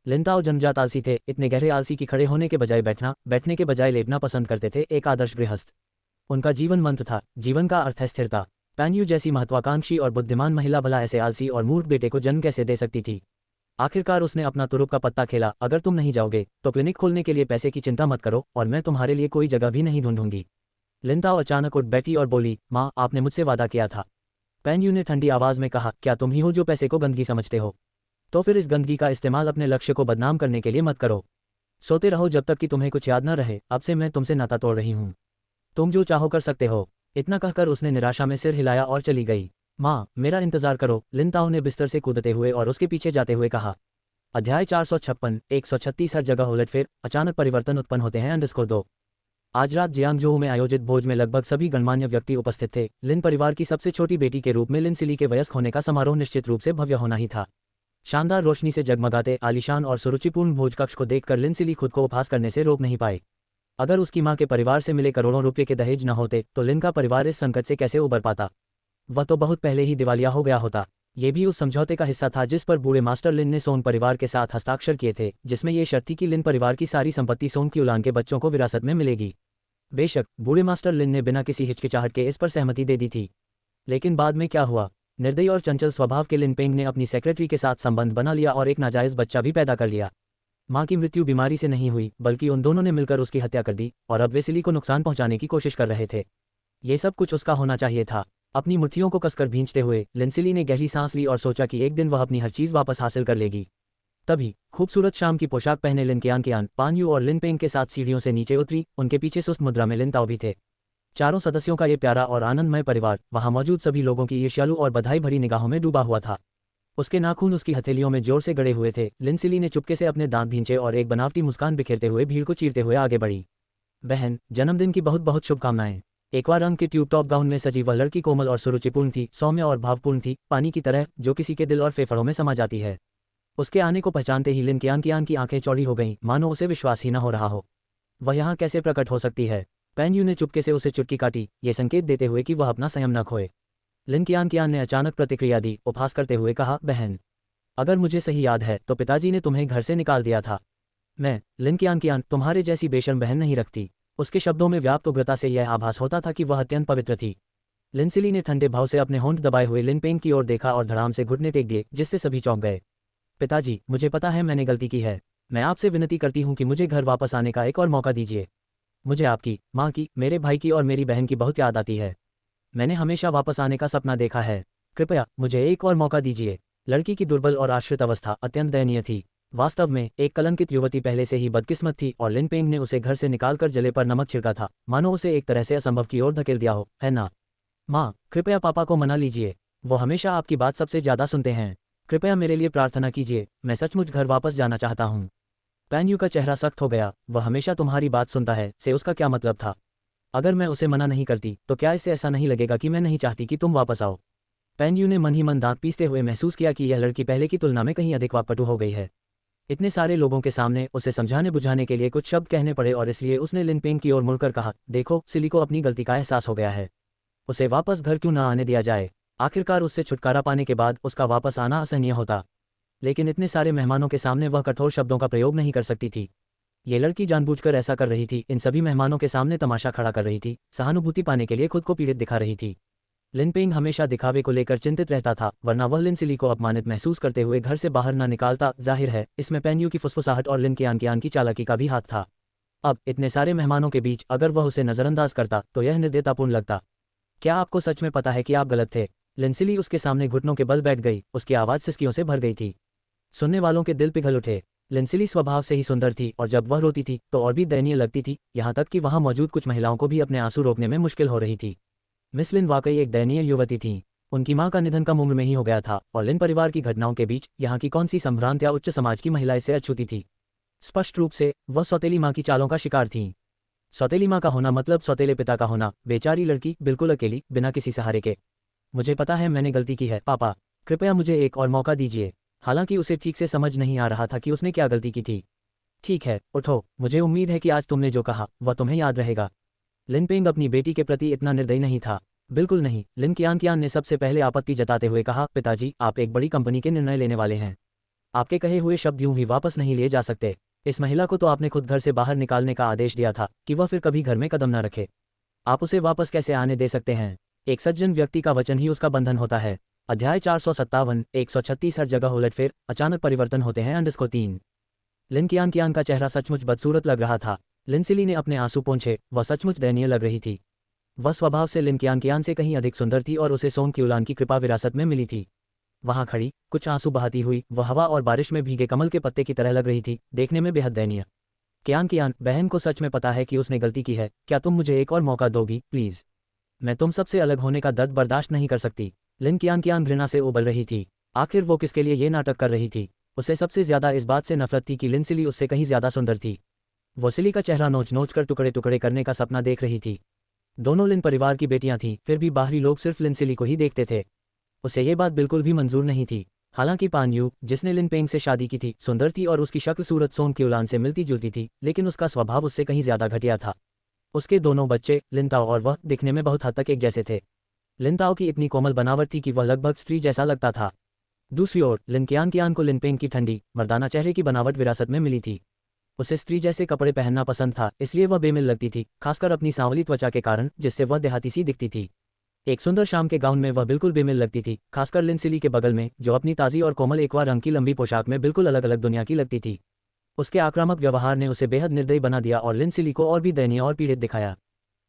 लिन ताओ जन्मजात आलसी थे, इतने गहरे आलसी की खड़े होने के बजाय बैठने के बजाय लेटना पसंद करते थे, एक आदर्श गृहस्थ। उनका जीवन मंत्र था, जीवन का अर्थ है स्थिरता। पैन यू जैसी महत्वाकांक्षी और बुद्धिमान महिला भला ऐसे आलसी और मूर्ख बेटे को जन्म कैसे दे सकती थी? आखिरकार उसने अपना तुरुप का पत्ता खेला, अगर तुम नहीं जाओगे तो क्लिनिक खोलने के लिए पैसे की चिंता मत करो और मैं तुम्हारे लिए कोई जगह भी नहीं ढूंढूंगी। लिन ताओ अचानक उठ बैठी और बोली, माँ, आपने मुझसे वादा किया था। पैन यू ने ठंडी आवाज में कहा, क्या तुम ही हो जो पैसे को गंदगी समझते हो? तो फिर इस गंदगी का इस्तेमाल अपने लक्ष्य को बदनाम करने के लिए मत करो। सोते रहो जब तक कि तुम्हें कुछ याद न रहे, अब से मैं तुमसे नाता तोड़ रही हूँ। तुम जो चाहो कर सकते हो। इतना कहकर उसने निराशा में सिर हिलाया और चली गई। माँ, मेरा इंतजार करो, लिन ताओ ने बिस्तर से कूदते हुए और उसके पीछे जाते हुए कहा। अध्याय 456, 136 हर जगह उलटफेर, अचानक परिवर्तन उत्पन्न होते हैं _2। आज रात जियांगजोऊ में आयोजित भोज में लगभग सभी गणमान्य व्यक्ति उपस्थित थे। लिन परिवार की सबसे छोटी बेटी के रूप में लिन सिली के वयस्क होने का समारोह निश्चित रूप से भव्य होना ही था। शानदार रोशनी से जगमगाते आलीशान और सुरुचिपूर्ण भोज कक्ष को देखकर लिन सिली खुद को उपहास करने से रोक नहीं पाए। अगर उसकी मां के परिवार से मिले करोड़ों रुपये के दहेज न होते तो लिन का परिवार इस संकट से कैसे उबर पाता? वह तो बहुत पहले ही दिवालिया हो गया होता। ये भी उस समझौते का हिस्सा था जिस पर बूढ़े मास्टर लिन ने सोन परिवार के साथ हस्ताक्षर किए थे, जिसमें यह शर्त थी कि लिन परिवार की सारी संपत्ति सोन की उलान के बच्चों को विरासत में मिलेगी। बेशक बूढ़े मास्टर लिन ने बिना किसी हिचकिचाहट के इस पर सहमति दे दी थी, लेकिन बाद में क्या हुआ? निर्दयी और चंचल स्वभाव के लिन पेंग ने अपनी सेक्रेटरी के साथ संबंध बना लिया और एक नाजायज बच्चा भी पैदा कर लिया। मां की मृत्यु बीमारी से नहीं हुई, बल्कि उन दोनों ने मिलकर उसकी हत्या कर दी और अब वे सिली को नुकसान पहुंचाने की कोशिश कर रहे थे। ये सब कुछ उसका होना चाहिए था। अपनी मुट्ठियों को कसकर भींचते हुए लिन सिली ने गहरी सांस ली और सोचा कि एक दिन वह अपनी हर चीज़ वापस हासिल कर लेगी। तभी खूबसूरत शाम की पोशाक पहने लिन कियान, पान यू और लिन पेंग के साथ सीढ़ियों से नीचे उतरी। उनके पीछे सुस्त मुद्रा में लिन ताओ भी थे। चारों सदस्यों का ये प्यारा और आनंदमय परिवार वहां मौजूद सभी लोगों की ईर्ष्यालु और बधाई भरी निगाहों में डूबा हुआ था। उसके नाखून उसकी हथेलियों में जोर से गड़े हुए थे। लिन सिली ने चुपके से अपने दांत भींचे और एक बनावटी मुस्कान बिखेरते हुए भीड़ को चीरते हुए आगे बढ़ी। बहन, जन्मदिन की बहुत बहुत शुभकामनाएं। एक्वा रंग के ट्यूब टॉप गाउन में सजी वह लड़की कोमल और सुरुचिपूर्ण थी, सौम्य और भावपूर्ण थी, पानी की तरह जो किसी के दिल और फेफड़ों में समा जाती है। उसके आने को पहचानते ही लिन कियान की आंखें चौड़ी हो गईं, मानो उसे विश्वास ही न हो रहा हो। वह यहाँ कैसे प्रकट हो सकती है? पैन यू ने चुपके से उसे चुटकी काटी, ये संकेत देते हुए कि वह अपना संयम न खोए। लिन कियान ने अचानक प्रतिक्रिया दी, उपहास करते हुए कहा, बहन, अगर मुझे सही याद है तो पिताजी ने तुम्हें घर से निकाल दिया था। मैं, लिन कियान, तुम्हारे जैसी बेशर्म बहन नहीं रखती। उसके शब्दों में व्याप्त उग्रता से यह आभास होता था कि वह अत्यंत पवित्र थी। लिन सिली ने ठंडे भाव से अपने होंठ दबाए हुए लिन पेंग की ओर देखा और धड़ाम से घुटने टेक दिए, जिससे सभी चौंक गए। पिताजी, मुझे पता है मैंने गलती की है। मैं आपसे विनती करती हूँ कि मुझे घर वापस आने का एक और मौका दीजिए। मुझे आपकी, माँ की, मेरे भाई की और मेरी बहन की बहुत याद आती है। मैंने हमेशा वापस आने का सपना देखा है। कृपया मुझे एक और मौका दीजिए। लड़की की दुर्बल और आश्रित अवस्था अत्यंत दयनीय थी। वास्तव में एक कलंकित युवती पहले से ही बदकिस्मत थी और लिन पेंग ने उसे घर से निकालकर जले पर नमक छिड़का था, मानो उसे एक तरह से असंभव की ओर धकेल दिया हो, है ना? माँ, कृपया पापा को मना लीजिए। वो हमेशा आपकी बात सबसे ज्यादा सुनते हैं। कृपया मेरे लिए प्रार्थना कीजिए, मैं सचमुच घर वापस जाना चाहता हूँ। पैन यू का चेहरा सख्त हो गया। वह हमेशा तुम्हारी बात सुनता है से उसका क्या मतलब था? अगर मैं उसे मना नहीं करती तो क्या इससे ऐसा नहीं लगेगा कि मैं नहीं चाहती कि तुम वापस आओ? पैन यू ने मन ही मन दांत पीसते हुए महसूस किया कि यह लड़की पहले की तुलना में कहीं अधिक वाकपटु हो गई है। इतने सारे लोगों के सामने उसे समझाने बुझाने के लिए कुछ शब्द कहने पड़े और इसलिए उसने लिन पेंग की ओर मुड़कर कहा, देखो, सिली को अपनी गलती का एहसास हो गया है। उसे वापस घर क्यों ना आने दिया जाए? आखिरकार उससे छुटकारा पाने के बाद उसका वापस आना असहनीय होता, लेकिन इतने सारे मेहमानों के सामने वह कठोर शब्दों का प्रयोग नहीं कर सकती थी। ये लड़की जानबूझकर ऐसा कर रही थी, इन सभी मेहमानों के सामने तमाशा खड़ा कर रही थी, सहानुभूति पाने के लिए खुद को पीड़ित दिखा रही थी। लिन पेंग हमेशा दिखावे को लेकर चिंतित रहता था, वरना वह लिन सिली को अपमानित महसूस करते हुए घर से बाहर न निकालता। जाहिर है इसमें पैन यू की फुसफुसाहट और लिन कियान की चालाकी का भी हाथ था। अब इतने सारे मेहमानों के बीच अगर वह उसे नजरअंदाज करता तो यह निर्दयतापूर्ण लगता। क्या आपको सच में पता है कि आप गलत थे? लिन सिली उसके सामने घुटनों के बल बैठ गई, उसकी आवाज़ सिसकियों से भर गई थी। सुनने वालों के दिल पिघल उठे। लिन सिली स्वभाव से ही सुंदर थी और जब वह रोती थी तो और भी दयनीय लगती थी, यहाँ तक कि वहाँ मौजूद कुछ महिलाओं को भी अपने आंसू रोकने में मुश्किल हो रही थी। मिस लिन वाकई एक दयनीय युवती थीं। उनकी मां का निधन कम उम्र में ही हो गया था और लिन परिवार की घटनाओं के बीच यहाँ की कौन सी संभ्रांत या उच्च समाज की महिला इससे अछूती थी। स्पष्ट रूप से वह सौतेली मां की चालों का शिकार थी। सौतेली मां का होना मतलब सौतेले पिता का होना। बेचारी लड़की, बिल्कुल अकेली, बिना किसी सहारे के। मुझे पता है मैंने गलती की है पापा, कृपया मुझे एक और मौका दीजिए। हालांकि उसे ठीक से समझ नहीं आ रहा था कि उसने क्या गलती की थी। ठीक है, उठो, मुझे उम्मीद है कि आज तुमने जो कहा वह तुम्हें याद रहेगा। लिन पेंग अपनी बेटी के प्रति इतना निर्दयी नहीं था। बिल्कुल नहीं। लिन कियान ने सबसे पहले आपत्ति जताते हुए कहा, पिताजी, आप एक बड़ी कंपनी के निर्णय लेने वाले हैं। आपके कहे हुए शब्द यूं ही वापस नहीं लिए जा सकते। इस महिला को तो आपने खुद घर से बाहर निकालने का आदेश दिया था कि वह फिर कभी घर में कदम न रखे। आप उसे वापस कैसे आने दे सकते हैं? एक सज्जन व्यक्ति का वचन ही उसका बंधन होता है। अध्याय 457, 136। हर जगह उलटफेर, अचानक परिवर्तन होते हैं। 3। लिन कियान का चेहरा सचमुच बदसूरत लग रहा था। लिनसिली ने अपने आंसू पोंछे। वह सचमुच दयनीय लग रही थी। वह स्वभाव से लिन कियान से कहीं अधिक सुंदर थी और उसे सोंग क्यूलान की कृपा विरासत में मिली थी। वहां खड़ी, कुछ आंसू बहाती हुई, वह हवा और बारिश में भीगे कमल के पत्ते की तरह लग रही थी, देखने में बेहद दयनीय। कियान, बहन को सच में पता है कि उसने गलती की है। क्या तुम मुझे एक और मौका दोगी, प्लीज? मैं तुम सबसे अलग होने का दर्द बर्दाश्त नहीं कर सकती। लिन कियान घृणा से उबल रही थी। आखिर वो किसके लिए ये नाटक कर रही थी? उसे सबसे ज्यादा इस बात से नफरत थी कि लिनसिली उससे कहीं ज्यादा सुंदर थी। वो सिली का चेहरा नोच नोच कर टुकड़े टुकड़े करने का सपना देख रही थी। दोनों लिन परिवार की बेटियां थीं, फिर भी बाहरी लोग सिर्फ लिनसिली को ही देखते थे। उसे ये बात बिल्कुल भी मंजूर नहीं थी। हालांकि पान यू, जिसने लिन पेंग से शादी की थी, सुंदर थी और उसकी शक्ल सूरत सोंग क्यूलान से मिलती जुलती थी, लेकिन उसका स्वभाव उससे कहीं ज्यादा घटिया था। उसके दोनों बच्चे, लिनताओ और वह, दिखने में बहुत हद तक एक जैसे थे। लिनताओ की इतनी कोमल बनावट थी कि वह लगभग स्त्री जैसा लगता था। दूसरी ओर लिन कियान को लिन पेंग की ठंडी, मर्दाना चेहरे की बनावट विरासत में मिली थी। उसे स्त्री जैसे कपड़े पहनना पसंद था, इसलिए वह बेमिल लगती थी, खासकर अपनी सांवली त्वचा के कारण, जिससे वह देहाती सी दिखती थी। एक सुंदर शाम के गाउन में वह बिल्कुल बेमिल लगती थी, खासकर लिनसिली के बगल में, जो अपनी ताज़ी और कोमल एक्वा रंग की लंबी पोशाक में बिल्कुल अलग अलग दुनिया की लगती थी। उसके आक्रामक व्यवहार ने उसे बेहद निर्दयी बना दिया और लिनसिली को और भी दयनीय और पीड़ित दिखाया।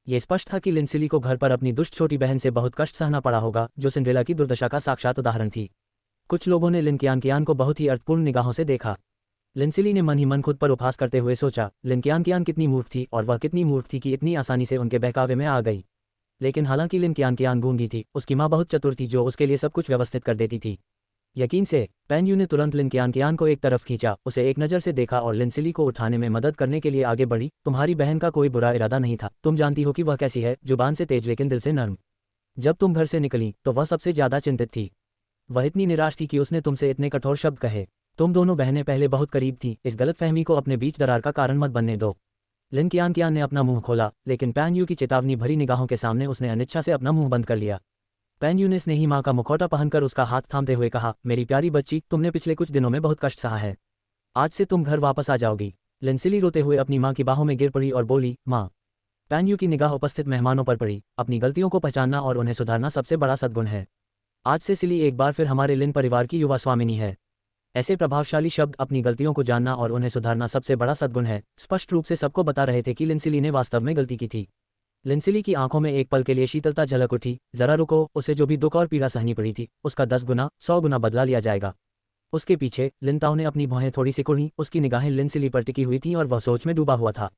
ये स्पष्ट था कि लिनसिली को घर पर अपनी दुष्ट छोटी बहन से बहुत कष्ट सहना पड़ा होगा, जो सिंड्रेला की दुर्दशा का साक्षात उदाहरण थी। कुछ लोगों ने लिन कियान को बहुत ही अर्थपूर्ण निगाहों से देखा। लिनसिली ने मन ही मन खुद पर उपहास करते हुए सोचा, लिन कियान कितनी मूर्ख थी, और वह कितनी मूर्ख थी कि इतनी आसानी से उनके बहकावे में आ गई। लेकिन हालांकि लिन कियान गूंगी थी, उसकी माँ बहुत चतुर थी जो उसके लिए सब कुछ व्यवस्थित कर देती थी। यकीन से पैन यू ने तुरंत लिन कियान को एक तरफ खींचा, उसे एक नज़र से देखा और लिनसिली को उठाने में मदद करने के लिए आगे बढ़ी। तुम्हारी बहन का कोई बुरा इरादा नहीं था, तुम जानती हो कि वह कैसी है, जुबान से तेज लेकिन दिल से नर्म। जब तुम घर से निकली तो वह सबसे ज्यादा चिंतित थी। वह इतनी निराश थी कि उसने तुमसे इतने कठोर शब्द कहे। तुम दोनों बहनें पहले बहुत करीब थीं, इस गलतफहमी को अपने बीच दरार का कारण मत बनने दो। लिन कियान ने अपना मुंह खोला, लेकिन पैन यू की चेतावनी भरी निगाहों के सामने उसने अनिच्छा से अपना मुंह बंद कर लिया। पैन यू ने स्नेही माँ का मुखौटा पहनकर उसका हाथ थामते हुए कहा, मेरी प्यारी बच्ची, तुमने पिछले कुछ दिनों में बहुत कष्ट सहा है। आज से तुम घर वापस आ जाओगी। लिनसिली रोते हुए अपनी माँ की बाहों में गिर पड़ी और बोली, माँ। पैन यू की निगाह उपस्थित मेहमानों पर पड़ी। अपनी गलतियों को पहचानना और उन्हें सुधारना सबसे बड़ा सद्गुण है। आज से सिली एक बार फिर हमारे लिन परिवार की युवा स्वामिनी है। ऐसे प्रभावशाली शब्द, अपनी गलतियों को जानना और उन्हें सुधारना सबसे बड़ा सद्गुण है, स्पष्ट रूप से सबको बता रहे थे कि लिनसिली ने वास्तव में गलती की थी। लिनसिली की आंखों में एक पल के लिए शीतलता झलक उठी। जरा रुको, उसे जो भी दुख और पीड़ा सहनी पड़ी थी, उसका 10 गुना 100 गुना बदला लिया जाएगा। उसके पीछे लिनताओ ने अपनी भौहें थोड़ी सिकुड़ी। उसकी निगाहें लिनसिली पर टिकी हुई थीं और वह सोच में डूबा हुआ था।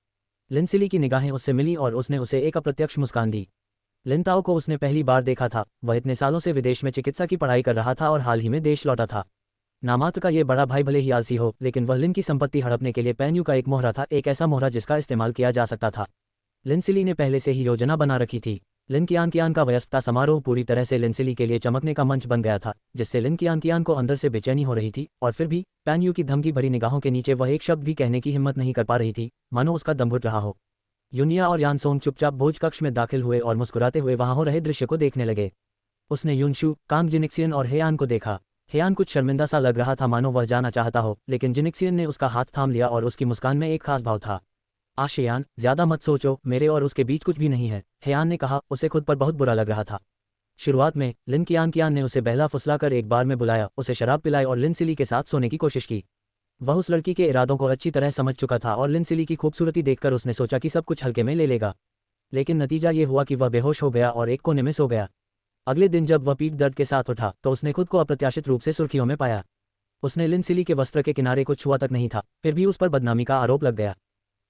लिनसिली की निगाहें उससे मिली और उसने उसे एक अप्रत्यक्ष मुस्कान दी। लिनताओ को उसने पहली बार देखा था। वह इतने सालों से विदेश में चिकित्सा की पढ़ाई कर रहा था और हाल ही में देश लौटा था। नामात्र का ये बड़ा भाई भले ही आलसी हो, लेकिन वह लिन की संपत्ति हड़पने के लिए पैन यू का एक मोहरा था, एक ऐसा मोहरा जिसका इस्तेमाल किया जा सकता था। लिनसिली ने पहले से ही योजना बना रखी थी। लिन कियान का वयस्कता समारोह पूरी तरह से लिनसिली के लिए चमकने का मंच बन गया था, जिससे लिन कियान को अंदर से बेचैनी हो रही थी। और फिर भी पैन यू की धमकी भरी निगाहों के नीचे वह एक शब्द भी कहने की हिम्मत नहीं कर पा रही थी, मानो उसका दम घुट रहा हो। यूनिया और यानसोंग चुपचाप भोज कक्ष में दाखिल हुए और मुस्कुराते हुए वहां हो रहे दृश्य को देखने लगे। उसने यूनशु, कांग जिनिक्सियन और हेयान को देखा। हेयान कुछ शर्मिंदा सा लग रहा था, मानो वह जाना चाहता हो, लेकिन जिनिक्सियन ने उसका हाथ थाम लिया और उसकी मुस्कान में एक खास भाव था। आशियान, ज्यादा मत सोचो, मेरे और उसके बीच कुछ भी नहीं है, हेयान ने कहा। उसे खुद पर बहुत बुरा लग रहा था। शुरुआत में लिन कियान ने उसे बहला फुसलाकर एक बार में बुलाया, उसे शराब पिलाई और लिनसिली के साथ सोने की कोशिश की। वह उस लड़की के इरादों को अच्छी तरह समझ चुका था और लिनसिली की खूबसूरती देखकर उसने सोचा कि सब कुछ हल्के में ले लेगा। लेकिन नतीजा ये हुआ कि वह बेहोश हो गया और एक कोने में सो गया। अगले दिन जब वह पीठ दर्द के साथ उठा तो उसने खुद को अप्रत्याशित रूप से सुर्खियों में पाया। उसने लिनसिली के वस्त्र के किनारे को छुआ तक नहीं था, फिर भी उस पर बदनामी का आरोप लग गया।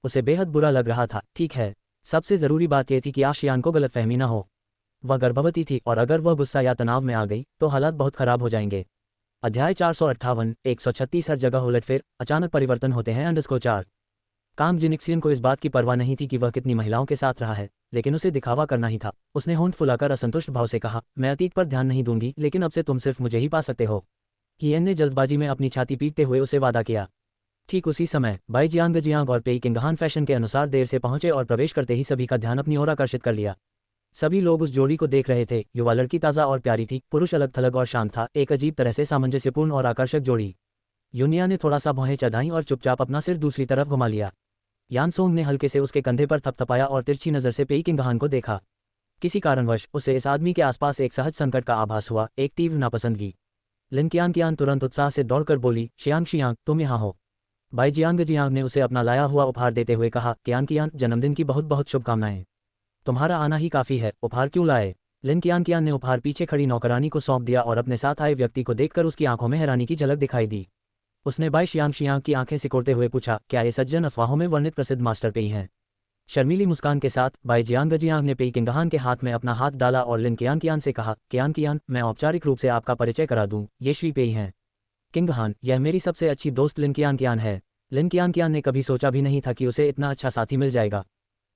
उसे बेहद बुरा लग रहा था। ठीक है, सबसे ज़रूरी बात यह थी कि आशियान को गलतफहमी न हो। वह गर्भवती थी और अगर वह गुस्सा या तनाव में आ गई तो हालात बहुत खराब हो जाएंगे। अध्याय 458 136 हर जगह उलटफेर, अचानक परिवर्तन होते हैं। _4 काम जिनिक्सियन को इस बात की परवाह नहीं थी कि वह कितनी महिलाओं के साथ रहा है, लेकिन उसे दिखावा करना ही था। उसने होंठ फुलाकर असंतुष्ट भाव से कहा, मैं अतीत पर ध्यान नहीं दूंगी, लेकिन अब से तुम सिर्फ मुझे ही पा सकते हो। हियन ने जल्दबाजी में अपनी छाती पीटते हुए उसे वादा किया। ठीक उसी समय बाई जियांग और पेई किंगहान फैशन के अनुसार देर से पहुंचे और प्रवेश करते ही सभी का ध्यान अपनी ओर आकर्षित कर लिया। सभी लोग उस जोड़ी को देख रहे थे। युवा लड़की ताज़ा और प्यारी थी, पुरुष अलग थलग और शांत था, एक अजीब तरह से सामंजस्यपूर्ण और आकर्षक जोड़ी। यूनिया ने थोड़ा सा भौहें चढ़ाईं और चुपचाप अपना सिर दूसरी तरफ घुमा लिया। यानसोंग ने हल्के से उसके कंधे पर थपथपाया और तिरछी नज़र से पेई किंगहान को देखा। किसी कारणवश उसे इस आदमी के आसपास एक सहज संकट का आभास हुआ, एक तीव्र नापसंदगी। लिन कियान तुरंत उत्साह से दौड़कर बोली, शियांग, तुम यहाँ हो। बाई जियांग ने उसे अपना लाया हुआ उपहार देते हुए कहा, कियान, जन्मदिन की बहुत बहुत शुभकामनाएं। तुम्हारा आना ही काफ़ी है, उपहार क्यों लाए? लिन कियान ने उपहार पीछे खड़ी नौकरानी को सौंप दिया और अपने साथ आए व्यक्ति को देखकर उसकी आंखों में हैरानी की झलक दिखाई दी। उसने बाई शियांग की आंखें सिकोड़ते हुए पूछा, क्या ये सज्जन अफवाहों में वर्णित प्रसिद्ध मास्टर पेई हैं? शर्मीली मुस्कान के साथ बाई जियांग ने पेई किंगहान के हाथ में अपना हाथ डाला और लिन कियान से कहा, कियान, मैं औपचारिक रूप से आपका परिचय करा दूं, ये श्री पेई हैं। किंगहान, यह मेरी सबसे अच्छी दोस्त लिन कियान है। लिन कियान ने कभी सोचा भी नहीं था कि उसे इतना अच्छा साथी मिल जाएगा।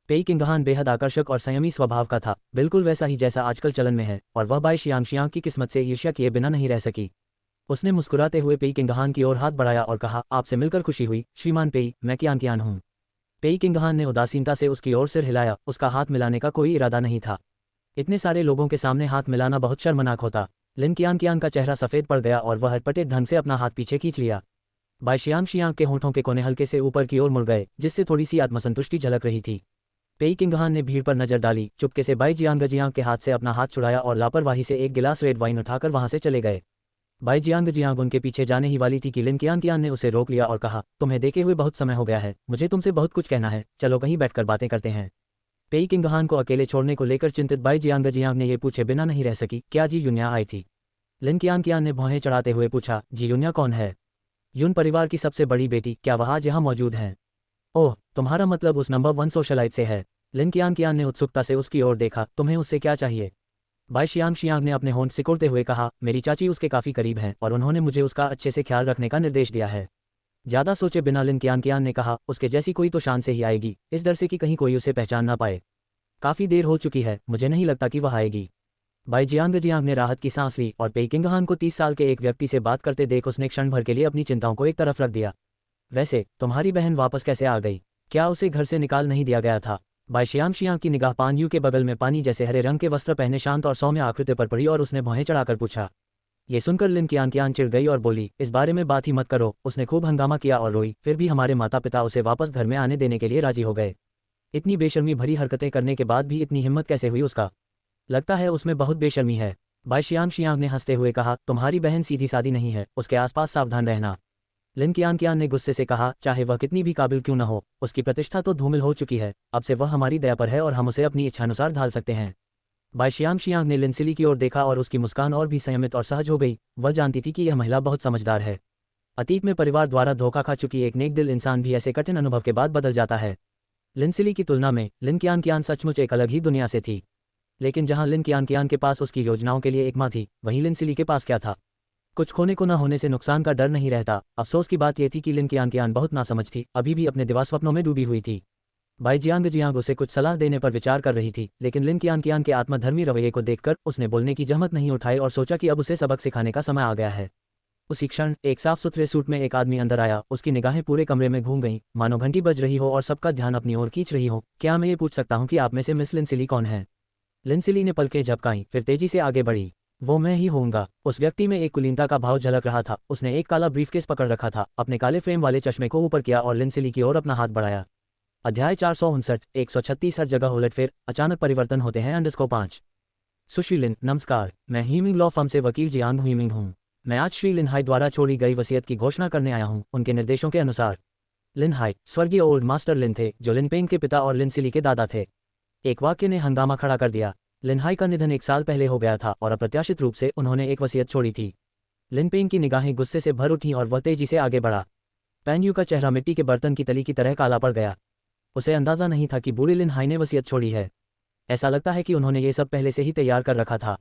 पेई किंगहान बेहद आकर्षक और संयमी स्वभाव का था, बिल्कुल वैसा ही जैसा आजकल चलन में है, और वह बाई शियांग की किस्मत से ईर्ष्या किए बिना नहीं रह सकी। उसने मुस्कुराते हुए पेई किंगहान की ओर हाथ बढ़ाया और कहा, आपसे मिलकर खुशी हुई श्रीमान पेई, मैं कियान हूँ। पेई किंगहान ने उदासीनता से उसकी ओर सिर हिलाया, उसका हाथ मिलाने का कोई इरादा नहीं था। इतने सारे लोगों के सामने हाथ मिलाना बहुत शर्मनाक होता। लिन कियान का चेहरा सफ़ेद पड़ गया और वह हटपटे ढंग से अपना हाथ पीछे खींच लिया। बाई शियांग के होंठों के कोने हल्के से ऊपर की ओर मुड़ गए, जिससे थोड़ी सी आत्मसंतुष्टि झलक रही थी। पेई किंगहान ने भीड़ पर नजर डाली, चुपके से बाई जियांग के हाथ से अपना हाथ छुड़ाया और लापरवाही से एक गिलास रेड वाइन उठाकर वहां से चले गए। बाई जियांग उनके पीछे जाने ही वाली थी कि लिन कियान ने उसे रोक लिया और कहा, तुम्हें देखे हुए बहुत समय हो गया है, मुझे तुमसे बहुत कुछ कहना है, चलो कहीं बैठकर बातें करते हैं। पेई किंगहान को अकेले छोड़ने को लेकर चिंतित बाई जियांग ने ये पूछे बिना नहीं रह सकी, क्या जी यूनिया आई थी? लिन कियान ने भौहें चढ़ाते हुए पूछा, जी यूनिया कौन है? यून परिवार की सबसे बड़ी बेटी, क्या वह आज यहाँ मौजूद हैं? ओह, तुम्हारा मतलब उस नंबर 1 सोशलाइट से है। लिन कियान ने उत्सुकता से उसकी ओर देखा, तुम्हें उससे क्या चाहिए? बाई शियांग ने अपने होंठ सिकोड़ते हुए कहा, मेरी चाची उसके काफ़ी करीब हैं और उन्होंने मुझे उसका अच्छे से ख्याल रखने का निर्देश दिया है। ज़्यादा सोचे बिना लिन कियान ने कहा, उसके जैसी कोई तो शान से ही आएगी, इस डर से कि कहीं कोई उसे पहचान ना पाए। काफ़ी देर हो चुकी है, मुझे नहीं लगता कि वह आएगी। बाई जियांग ने राहत की सांस ली और पेई किंगहान को 30 साल के एक व्यक्ति से बात करते देख उसने क्षण भर के लिए अपनी चिंताओं को एक तरफ रख दिया। वैसे तुम्हारी बहन वापस कैसे आ गई? क्या उसे घर से निकाल नहीं दिया गया था? बाई शियांग की निगाह पान यू के बगल में पानी जैसे हरे रंग के वस्त्र पहने शांत और सौम्य आकृति पर पड़ी और उसने भौहें चढ़ाकर पूछा। ये सुनकर लिन कियान चिढ़ गई और बोली, इस बारे में बात ही मत करो। उसने खूब हंगामा किया और रोई, फिर भी हमारे माता पिता उसे वापस घर में आने देने के लिए राजी हो गए। इतनी बेशर्मी भरी हरकतें करने के बाद भी इतनी हिम्मत कैसे हुई उसका? लगता है उसमें बहुत बेशर्मी है। बाई शियांग ने हंसते हुए कहा, तुम्हारी बहन सीधी सादी नहीं है, उसके आसपास सावधान रहना। लिन कियान ने गुस्से से कहा, चाहे वह कितनी भी काबिल क्यों न हो, उसकी प्रतिष्ठा तो धूमिल हो चुकी है, अब से वह हमारी दया पर है और हम उसे अपनी इच्छानुसार ढाल सकते हैं। बाई शियांग ने लिनसिली की ओर देखा और उसकी मुस्कान और भी संयमित और सहज हो गई। वह जानती थी कि यह महिला बहुत समझदार है। अतीत में परिवार द्वारा धोखा खा चुकी एक नेक दिल इंसान भी ऐसे कठिन अनुभव के बाद बदल जाता है। लिनसिली की तुलना में लिन कियान सचमुच एक अलग ही दुनिया से थी। लेकिन जहां लिन कियान के पास उसकी योजनाओं के लिए एक मां थी, वहीं लिनसिली के पास क्या था? कुछ खोने को न होने से नुकसान का डर नहीं रहता। अफसोस की बात यह थी कि लिन कियान बहुत नासमझ थी, अभी भी अपने दिवास्वप्नों में डूबी हुई थी। बाई जियांग उसे कुछ सलाह देने पर विचार कर रही थी, लेकिन लिन कियान के आत्मधर्मी रवैये को देखकर उसने बोलने की जहमत नहीं उठाई और सोचा कि अब उसे सबक सिखाने का समय आ गया है। उसी क्षण एक साफ सुथरे सूट में एक आदमी अंदर आया। उसकी निगाहें पूरे कमरे में घूम गईं, मानो घंटी बज रही हो और सबका ध्यान अपनी ओर खींच रही हो। क्या मैं ये पूछ सकता हूँ कि आप में से मिस लिनसिली कौन है? लिनसिली ने पलकें झपकाईं, फिर तेजी से आगे बढ़ी। वो मैं ही होऊंगा। उस व्यक्ति में एक कुलीनता का भाव झलक रहा था। उसने एक काला ब्रीफकेस पकड़ रखा था, अपने काले फ्रेम वाले चश्मे को ऊपर किया और लिनसिली की ओर अपना हाथ बढ़ाया। अध्याय 459 136 हर जगह उलटफेर, अचानक परिवर्तन होते हैं। _5 सुश्री लिन, नमस्कार। मैं हीमिंग लॉ फर्म से वकील जियांग हुईमिंग हूँ। मैं आज श्री लिन हाई द्वारा छोड़ी गई वसीयत की घोषणा करने आया हूँ। उनके निर्देशों के अनुसार लिन हाई स्वर्गीय ओल्ड मास्टर लिन थे, जो लिनपेंग के पिता और लिनसिली के दादा थे। एक वाक्य ने हंगामा खड़ा कर दिया। लिन हाई का निधन 1 साल पहले हो गया था और अप्रत्याशित रूप से उन्होंने एक वसीयत छोड़ी थी। लिनपेंग की निगाहें गुस्से से भर उठीं और वह तेजी से आगे बढ़ा। पैन्यू का चेहरा मिट्टी के बर्तन की तली की तरह काला पड़ गया। उसे अंदाजा नहीं था कि बूढ़े लिन हाई ने वसीयत छोड़ी है। ऐसा लगता है कि उन्होंने ये सब पहले से ही तैयार कर रखा था।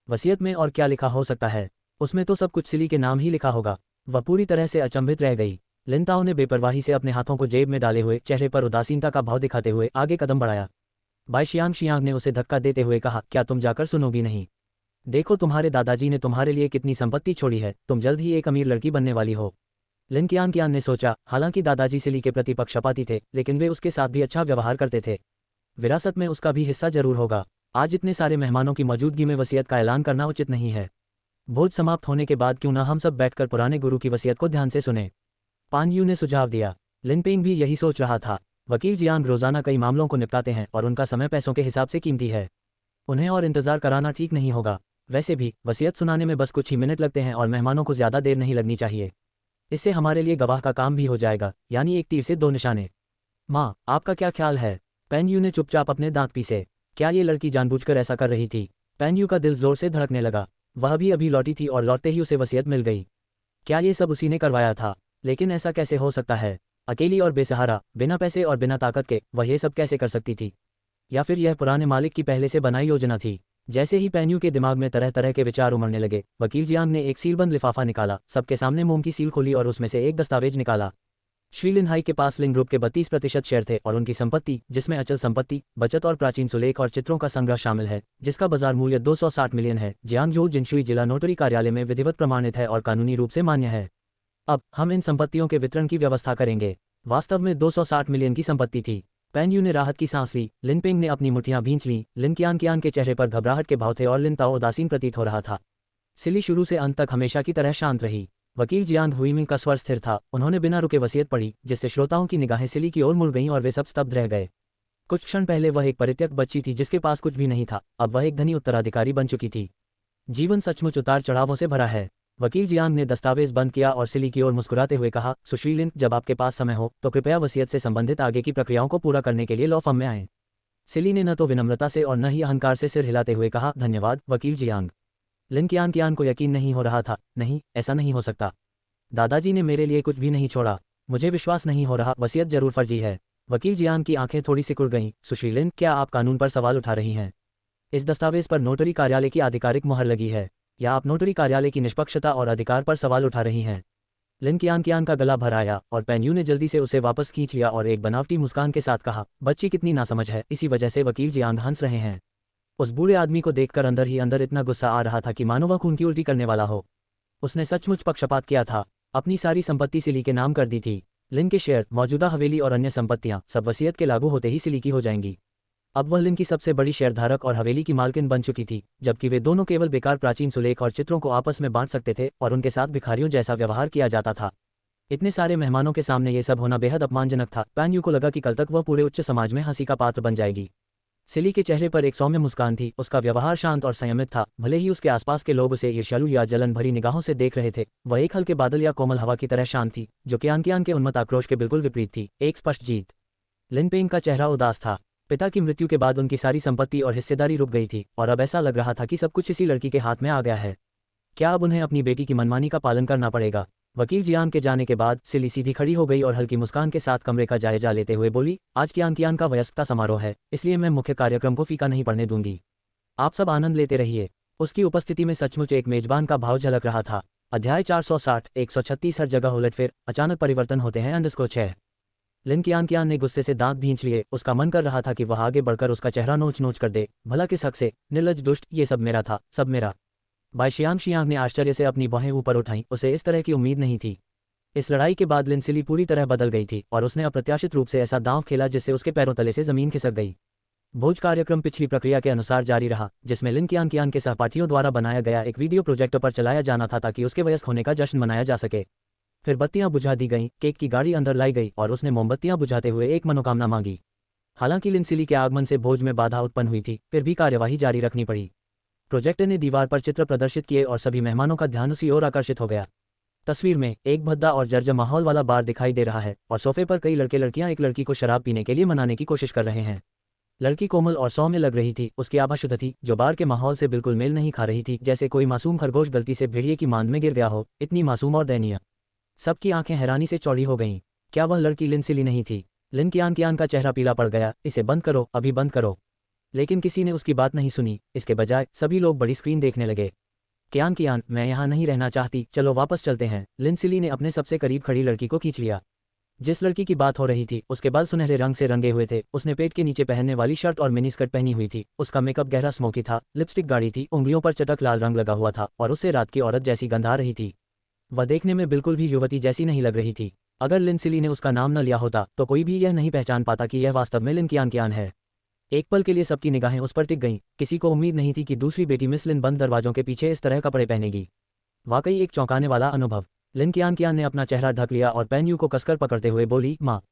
वसीयत में और क्या लिखा हो सकता है? उसमें तो सब कुछ सिली के नाम ही लिखा होगा। वह पूरी तरह से अचंभित रह गई। लिन ताओ ने बेपरवाही से अपने हाथों को जेब में डाले हुए चेहरे पर उदासीनता का भाव दिखाते हुए आगे कदम बढ़ाया। बाई शियांग ने उसे धक्का देते हुए कहा, क्या तुम जाकर सुनोगी नहीं? देखो तुम्हारे दादाजी ने तुम्हारे लिए कितनी संपत्ति छोड़ी है, तुम जल्द ही एक अमीर लड़की बनने वाली हो। लिन कियान ने सोचा, हालांकि दादाजी सिली के प्रति पक्षपाती थे, लेकिन वे उसके साथ भी अच्छा व्यवहार करते थे। विरासत में उसका भी हिस्सा जरूर होगा। आज इतने सारे मेहमानों की मौजूदगी में वसीयत का ऐलान करना उचित नहीं है। भोज समाप्त होने के बाद क्यों न हम सब बैठकर पुराने गुरु की वसीयत को ध्यान से सुने, पान यू ने सुझाव दिया। लिन पेंग भी यही सोच रहा था। वकील जियांग रोजाना कई मामलों को निपटाते हैं और उनका समय पैसों के हिसाब से कीमती है। उन्हें और इंतजार कराना ठीक नहीं होगा। वैसे भी वसीयत सुनाने में बस कुछ ही मिनट लगते हैं और मेहमानों को ज्यादा देर नहीं लगनी चाहिए। इससे हमारे लिए गवाह का काम भी हो जाएगा, यानी एक तीर से दो निशाने। माँ, आपका क्या ख्याल है? पेन यू ने चुपचाप अपने दांत पीसे। क्या ये लड़की जानबूझकर ऐसा कर रही थी? पेन यू का दिल जोर से धड़कने लगा। वह भी अभी लौटी थी और लौटते ही उसे वसीयत मिल गई। क्या ये सब उसी ने करवाया था? लेकिन ऐसा कैसे हो सकता है? अकेली और बेसहारा, बिना पैसे और बिना ताकत के वह ये सब कैसे कर सकती थी? या फिर यह पुराने मालिक की पहले से बनाई योजना थी? जैसे ही पेन्यू के दिमाग में तरह तरह के विचार उमड़ने लगे, वकील जियांग ने एक सीलबंद लिफाफा निकाला, सबके सामने मोम की सील खोली और उसमें से एक दस्तावेज निकाला। श्री लिन हाई के पास लिंग ग्रुप के 32% शेयर थे और उनकी संपत्ति, जिसमें अचल संपत्ति, बचत और प्राचीन सुलेख और चित्रों का संग्रह शामिल है, जिसका बाजार मूल्य 260 मिलियन है, जियांगजो जिनशुई जिला नोटरी कार्यालय में विधिवत प्रमाणित है और कानूनी रूप से मान्य है। अब हम इन संपत्तियों के वितरण की व्यवस्था करेंगे। वास्तव में 260 मिलियन की संपत्ति थी। पेन यू ने राहत की सांस ली। लिन पेंग ने अपनी मुठ्ठियां भींच लीं। लिन कियान के चेहरे पर घबराहट के भाव थे और लिन ताओ उदासीन प्रतीत हो रहा था। सिली शुरू से अंत तक हमेशा की तरह शांत रही। वकील जियांग हुईमिंग का स्वर स्थिर था। उन्होंने बिना रुके वसीयत पढ़ी, जिससे श्रोताओं की निगाहें सिली की ओर मुड़ गईं और वे सब स्तब्ध रह गए। कुछ क्षण पहले वह एक परित्यक्त बच्ची थी जिसके पास कुछ भी नहीं था, अब वह एक धनी उत्तराधिकारी बन चुकी थी। जीवन सचमुच उतार चढ़ावों से भरा है। वकील जियांग ने दस्तावेज बंद किया और सिली की ओर मुस्कुराते हुए कहा, सुश्री लिन, जब आपके पास समय हो तो कृपया वसीयत से संबंधित आगे की प्रक्रियाओं को पूरा करने के लिए लॉ फर्म में आएं। सिली ने न तो विनम्रता से और न ही अहंकार से सिर हिलाते हुए कहा, धन्यवाद वकील जियांग। लिन कियान को यकीन नहीं हो रहा था। नहीं, ऐसा नहीं हो सकता। दादाजी ने मेरे लिए कुछ भी नहीं छोड़ा। मुझे विश्वास नहीं हो रहा। वसीयत जरूर फर्जी है। वकील जियांग की आंखें थोड़ी सिकुड़ गईं। सुश्री लिन, क्या आप कानून पर सवाल उठा रही हैं? इस दस्तावेज पर नोटरी कार्यालय की आधिकारिक मुहर लगी है। या आप नोटरी कार्यालय की निष्पक्षता और अधिकार पर सवाल उठा रही हैं? लिन कियान का गला भर आया और पेन यू ने जल्दी से उसे वापस खींच लिया और एक बनावटी मुस्कान के साथ कहा, बच्ची कितनी नासमझ है, इसी वजह से वकील जियांग हंस रहे हैं। उस बूढ़े आदमी को देखकर अंदर ही अंदर इतना गुस्सा आ रहा था कि मानो वह खून की उल्टी करने वाला हो। उसने सचमुच पक्षपात किया था। अपनी सारी संपत्ति सिली के नाम कर दी थी। लिन के शेयर, मौजूदा हवेली और अन्य संपत्तियां सब वसीयत के लागू होते ही सिली की हो जाएंगी। अब वह लिन की सबसे बड़ी शेयरधारक और हवेली की मालकिन बन चुकी थी, जबकि वे दोनों केवल बेकार प्राचीन सुलेख और चित्रों को आपस में बांट सकते थे और उनके साथ भिखारियों जैसा व्यवहार किया जाता था। इतने सारे मेहमानों के सामने ये सब होना बेहद अपमानजनक था। पेन यू को लगा कि कल तक वह पूरे उच्च समाज में हंसी का पात्र बन जाएगी। सिली के चेहरे पर एक सौम्य मुस्कान थी। उसका व्यवहार शांत और संयमित था। भले ही उसके आसपास के लोग उसे ईर्ष्यालु या जलन भरी निगाहों से देख रहे थे, वह एक हल्के बादल या कोमल हवा की तरह शांत थी, जो कियान के उन्मत्त आक्रोश के बिल्कुल विपरीत थी। एक स्पष्ट जीत। लिन पेंग का चेहरा उदास था। पिता की मृत्यु के बाद उनकी सारी संपत्ति और हिस्सेदारी रुक गई थी और अब ऐसा लग रहा था कि सब कुछ इसी लड़की के हाथ में आ गया है। क्या अब उन्हें अपनी बेटी की मनमानी का पालन करना पड़ेगा? वकील जियांग के जाने के बाद सिली सीधी खड़ी हो गई और हल्की मुस्कान के साथ कमरे का जायजा लेते हुए बोली, आज कियान का वयस्कता समारोह है, इसलिए मैं मुख्य कार्यक्रम को फीका नहीं पड़ने दूंगी। आप सब आनंद लेते रहिए। उसकी उपस्थिति में सचमुच एक मेजबान का भाव झलक रहा था। अध्याय 460, 136 हर जगह उलटफेर, अचानक परिवर्तन होते हैं। 6। लिन कियान ने गुस्से से दांत भींच लिए। उसका मन कर रहा था कि वह आगे बढ़कर उसका चेहरा नोच नोच कर दे। भला किस हक से? निर्लज्ज दुष्ट, ये सब मेरा था, सब मेरा। बाई शियांग ने आश्चर्य से अपनी बाहें ऊपर उठाईं। उसे इस तरह की उम्मीद नहीं थी। इस लड़ाई के बाद लिन सिली पूरी तरह बदल गई थी और उसने अप्रत्याशित रूप से ऐसा दांव खेला जिससे उसके पैरों तले से जमीन खिसक गई। भोज कार्यक्रम पिछली प्रक्रिया के अनुसार जारी रहा, जिसमें लिन कियान के सहपाठियों द्वारा बनाया गया एक वीडियो प्रोजेक्टर पर चलाया जाना था ताकि उसके वयस्क होने का जश्न मनाया जा सके। फिर बत्तियां बुझा दी गईं, केक की गाड़ी अंदर लाई गई और उसने मोमबत्तियां बुझाते हुए एक मनोकामना मांगी। हालांकि लिन सिली के आगमन से भोज में बाधा उत्पन्न हुई थी, फिर भी कार्यवाही जारी रखनी पड़ी। प्रोजेक्टर ने दीवार पर चित्र प्रदर्शित किए और सभी मेहमानों का ध्यान उसी ओर आकर्षित हो गया। तस्वीर में एक भद्दा और जर्जर माहौल वाला बार दिखाई दे रहा है और सोफे पर कई लड़के लड़कियां एक लड़की को शराब पीने के लिए मनाने की कोशिश कर रहे हैं। लड़की कोमल और सौम्य लग रही थी। उसकी आभा शुद्ध थी, जो बार के माहौल से बिल्कुल मेल नहीं खा रही थी, जैसे कोई मासूम खरगोश गलती से भेड़िए की मांद में गिर गया हो, इतनी मासूम और दयनीय। सबकी आंखें हैरानी से चौड़ी हो गईं। क्या वह लड़की लिन सिली नहीं थी? लिन कियान का चेहरा पीला पड़ गया। इसे बंद करो, अभी बंद करो। लेकिन किसी ने उसकी बात नहीं सुनी। इसके बजाय सभी लोग बड़ी स्क्रीन देखने लगे। कियान, मैं यहाँ नहीं रहना चाहती, चलो वापस चलते हैं। लिंसिली ने अपने सबसे करीब खड़ी लड़की को खींच लिया। जिस लड़की की बात हो रही थी उसके बाल सुनहरे रंग से रंगे हुए थे। उसने पेट के नीचे पहनने वाली शर्ट और मिनी स्कर्ट पहनी हुई थी। उसका मेकअप गहरा स्मोकी था, लिपस्टिक गाढ़ी थी, उंगलियों पर चटक लाल रंग लगा हुआ था और उससे रात की औरत जैसी गंध आ रही थी। वह देखने में बिल्कुल भी युवती जैसी नहीं लग रही थी। अगर लिंसिली ने उसका नाम न लिया होता तो कोई भी यह नहीं पहचान पाता कि यह वास्तव में लिन कियान है। एक पल के लिए सबकी निगाहें उस पर टिक गईं। किसी को उम्मीद नहीं थी कि दूसरी बेटी मिस लिन बंद दरवाजों के पीछे इस तरह कपड़े पहनेगी। वाकई एक चौंकाने वाला अनुभव। लिन कियान ने अपना चेहरा ढक लिया और पेन यू को कसकर पकड़ते हुए बोली, माँ,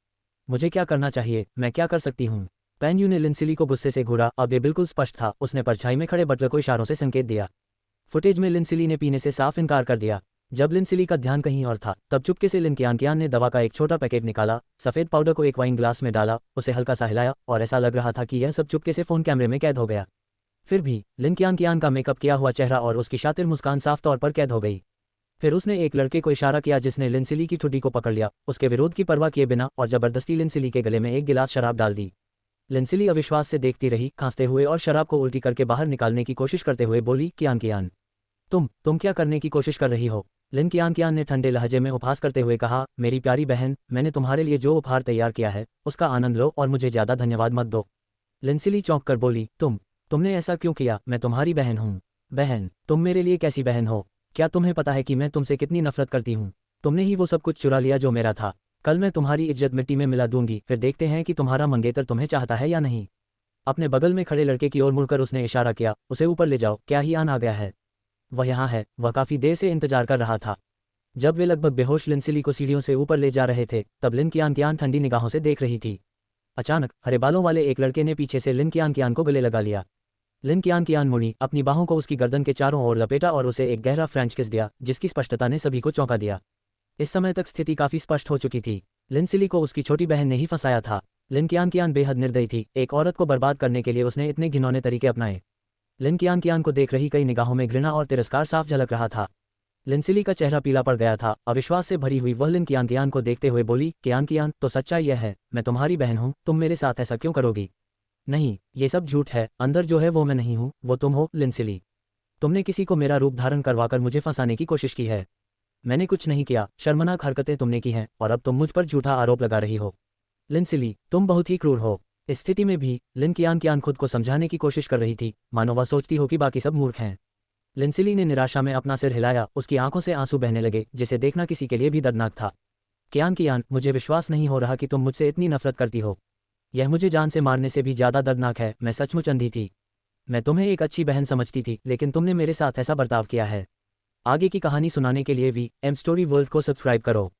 मुझे क्या करना चाहिए, मैं क्या कर सकती हूँ? पेन यू ने लिंसिली को गुस्से से घूरा। अब ये बिल्कुल स्पष्ट था। उसने परछाई में खड़े बटलर को इशारों से संकेत दिया। फुटेज में लिंसिली ने पीने से साफ इनकार कर दिया। जब लिंसिली का ध्यान कहीं और था तब चुपके से लिन कियान ने दवा का एक छोटा पैकेट निकाला, सफ़ेद पाउडर को एक वाइन ग्लास में डाला, उसे हल्का सा हिलाया और ऐसा लग रहा था कि यह सब चुपके से फ़ोन कैमरे में कैद हो गया। फिर भी लिन कियान का मेकअप किया हुआ चेहरा और उसकी शातिर मुस्कान साफ तौर पर कैद हो गई। फिर उसने एक लड़के को इशारा किया जिसने लिंसिली की ठुड्डी को पकड़ लिया, उसके विरोध की परवाह किए बिना, और ज़बरदस्ती लिंसिली के गले में एक गिलास शराब डाल दी। लिंसिली अविश्वास से देखती रही, खांसते हुए और शराब को उल्टी करके बाहर निकालने की कोशिश करते हुए बोली, कियान, तुम क्या करने की कोशिश कर रही हो? लिन कियान ने ठंडे लहजे में उपहास करते हुए कहा, मेरी प्यारी बहन, मैंने तुम्हारे लिए जो उपहार तैयार किया है उसका आनंद लो और मुझे ज़्यादा धन्यवाद मत दो। लिंसिली चौंक कर बोली, तुमने ऐसा क्यों किया? मैं तुम्हारी बहन हूँ। बहन? तुम मेरे लिए कैसी बहन हो? क्या तुम्हें पता है कि मैं तुमसे कितनी नफरत करती हूँ? तुमने ही वो सब कुछ चुरा लिया जो मेरा था। कल मैं तुम्हारी इज्जत मिट्टी में मिला दूंगी, फिर देखते हैं कि तुम्हारा मंगेतर तुम्हें चाहता है या नहीं। अपने बगल में खड़े लड़के की ओर मुड़कर उसने इशारा किया, उसे ऊपर ले जाओ। क्या ही आन आ गया है? वह यहाँ है। वह काफ़ी देर से इंतजार कर रहा था। जब वे लगभग बेहोश लिंसिली को सीढ़ियों से ऊपर ले जा रहे थे तब लिन कियान ठंडी निगाहों से देख रही थी। अचानक हरे बालों वाले एक लड़के ने पीछे से लिन कियान को गले लगा लिया। लिन कियान मुड़ी, अपनी बाहों को उसकी गर्दन के चारों ओर लपेटा और उसे एक गहरा फ्रेंच किस दिया, जिसकी स्पष्टता ने सभी को चौंका दिया। इस समय तक स्थिति काफ़ी स्पष्ट हो चुकी थी। लिंसिली को उसकी छोटी बहन ने ही फंसाया था। लिन कियान बेहद निर्दयी थी। एक औरत को बर्बाद करने के लिए उसने इतने घिनौने तरीके अपनाए। लिन कियान को देख रही कई निगाहों में घृणा और तिरस्कार साफ झलक रहा था। लिंसिली का चेहरा पीला पड़ गया था। अविश्वास से भरी हुई वह लिन कियान को देखते हुए बोली, कियान, तो सच्चाई यह है, मैं तुम्हारी बहन हूँ, तुम मेरे साथ ऐसा क्यों करोगी? नहीं, ये सब झूठ है। अंदर जो है वो मैं नहीं हूँ, वो तुम हो लिंसिली। तुमने किसी को मेरा रूप धारण करवाकर मुझे फंसाने की कोशिश की है। मैंने कुछ नहीं किया। शर्मनाक हरकतें तुमने की हैं और अब तुम मुझ पर झूठा आरोप लगा रही हो। लिंसिली, तुम बहुत ही क्रूर हो। इस स्थिति में भी लिन कियान खुद को समझाने की कोशिश कर रही थी, मानो वह सोचती हो कि बाकी सब मूर्ख हैं। लिंसिली ने निराशा में अपना सिर हिलाया। उसकी आंखों से आंसू बहने लगे, जिसे देखना किसी के लिए भी दर्दनाक था। कियान, मुझे विश्वास नहीं हो रहा कि तुम मुझसे इतनी नफरत करती हो। यह मुझे जान से मारने से भी ज़्यादा दर्दनाक है। मैं सचमुच अंधी थी। मैं तुम्हें एक अच्छी बहन समझती थी, लेकिन तुमने मेरे साथ ऐसा बर्ताव किया है। आगे की कहानी सुनाने के लिए VM स्टोरी वर्ल्ड को सब्सक्राइब करो।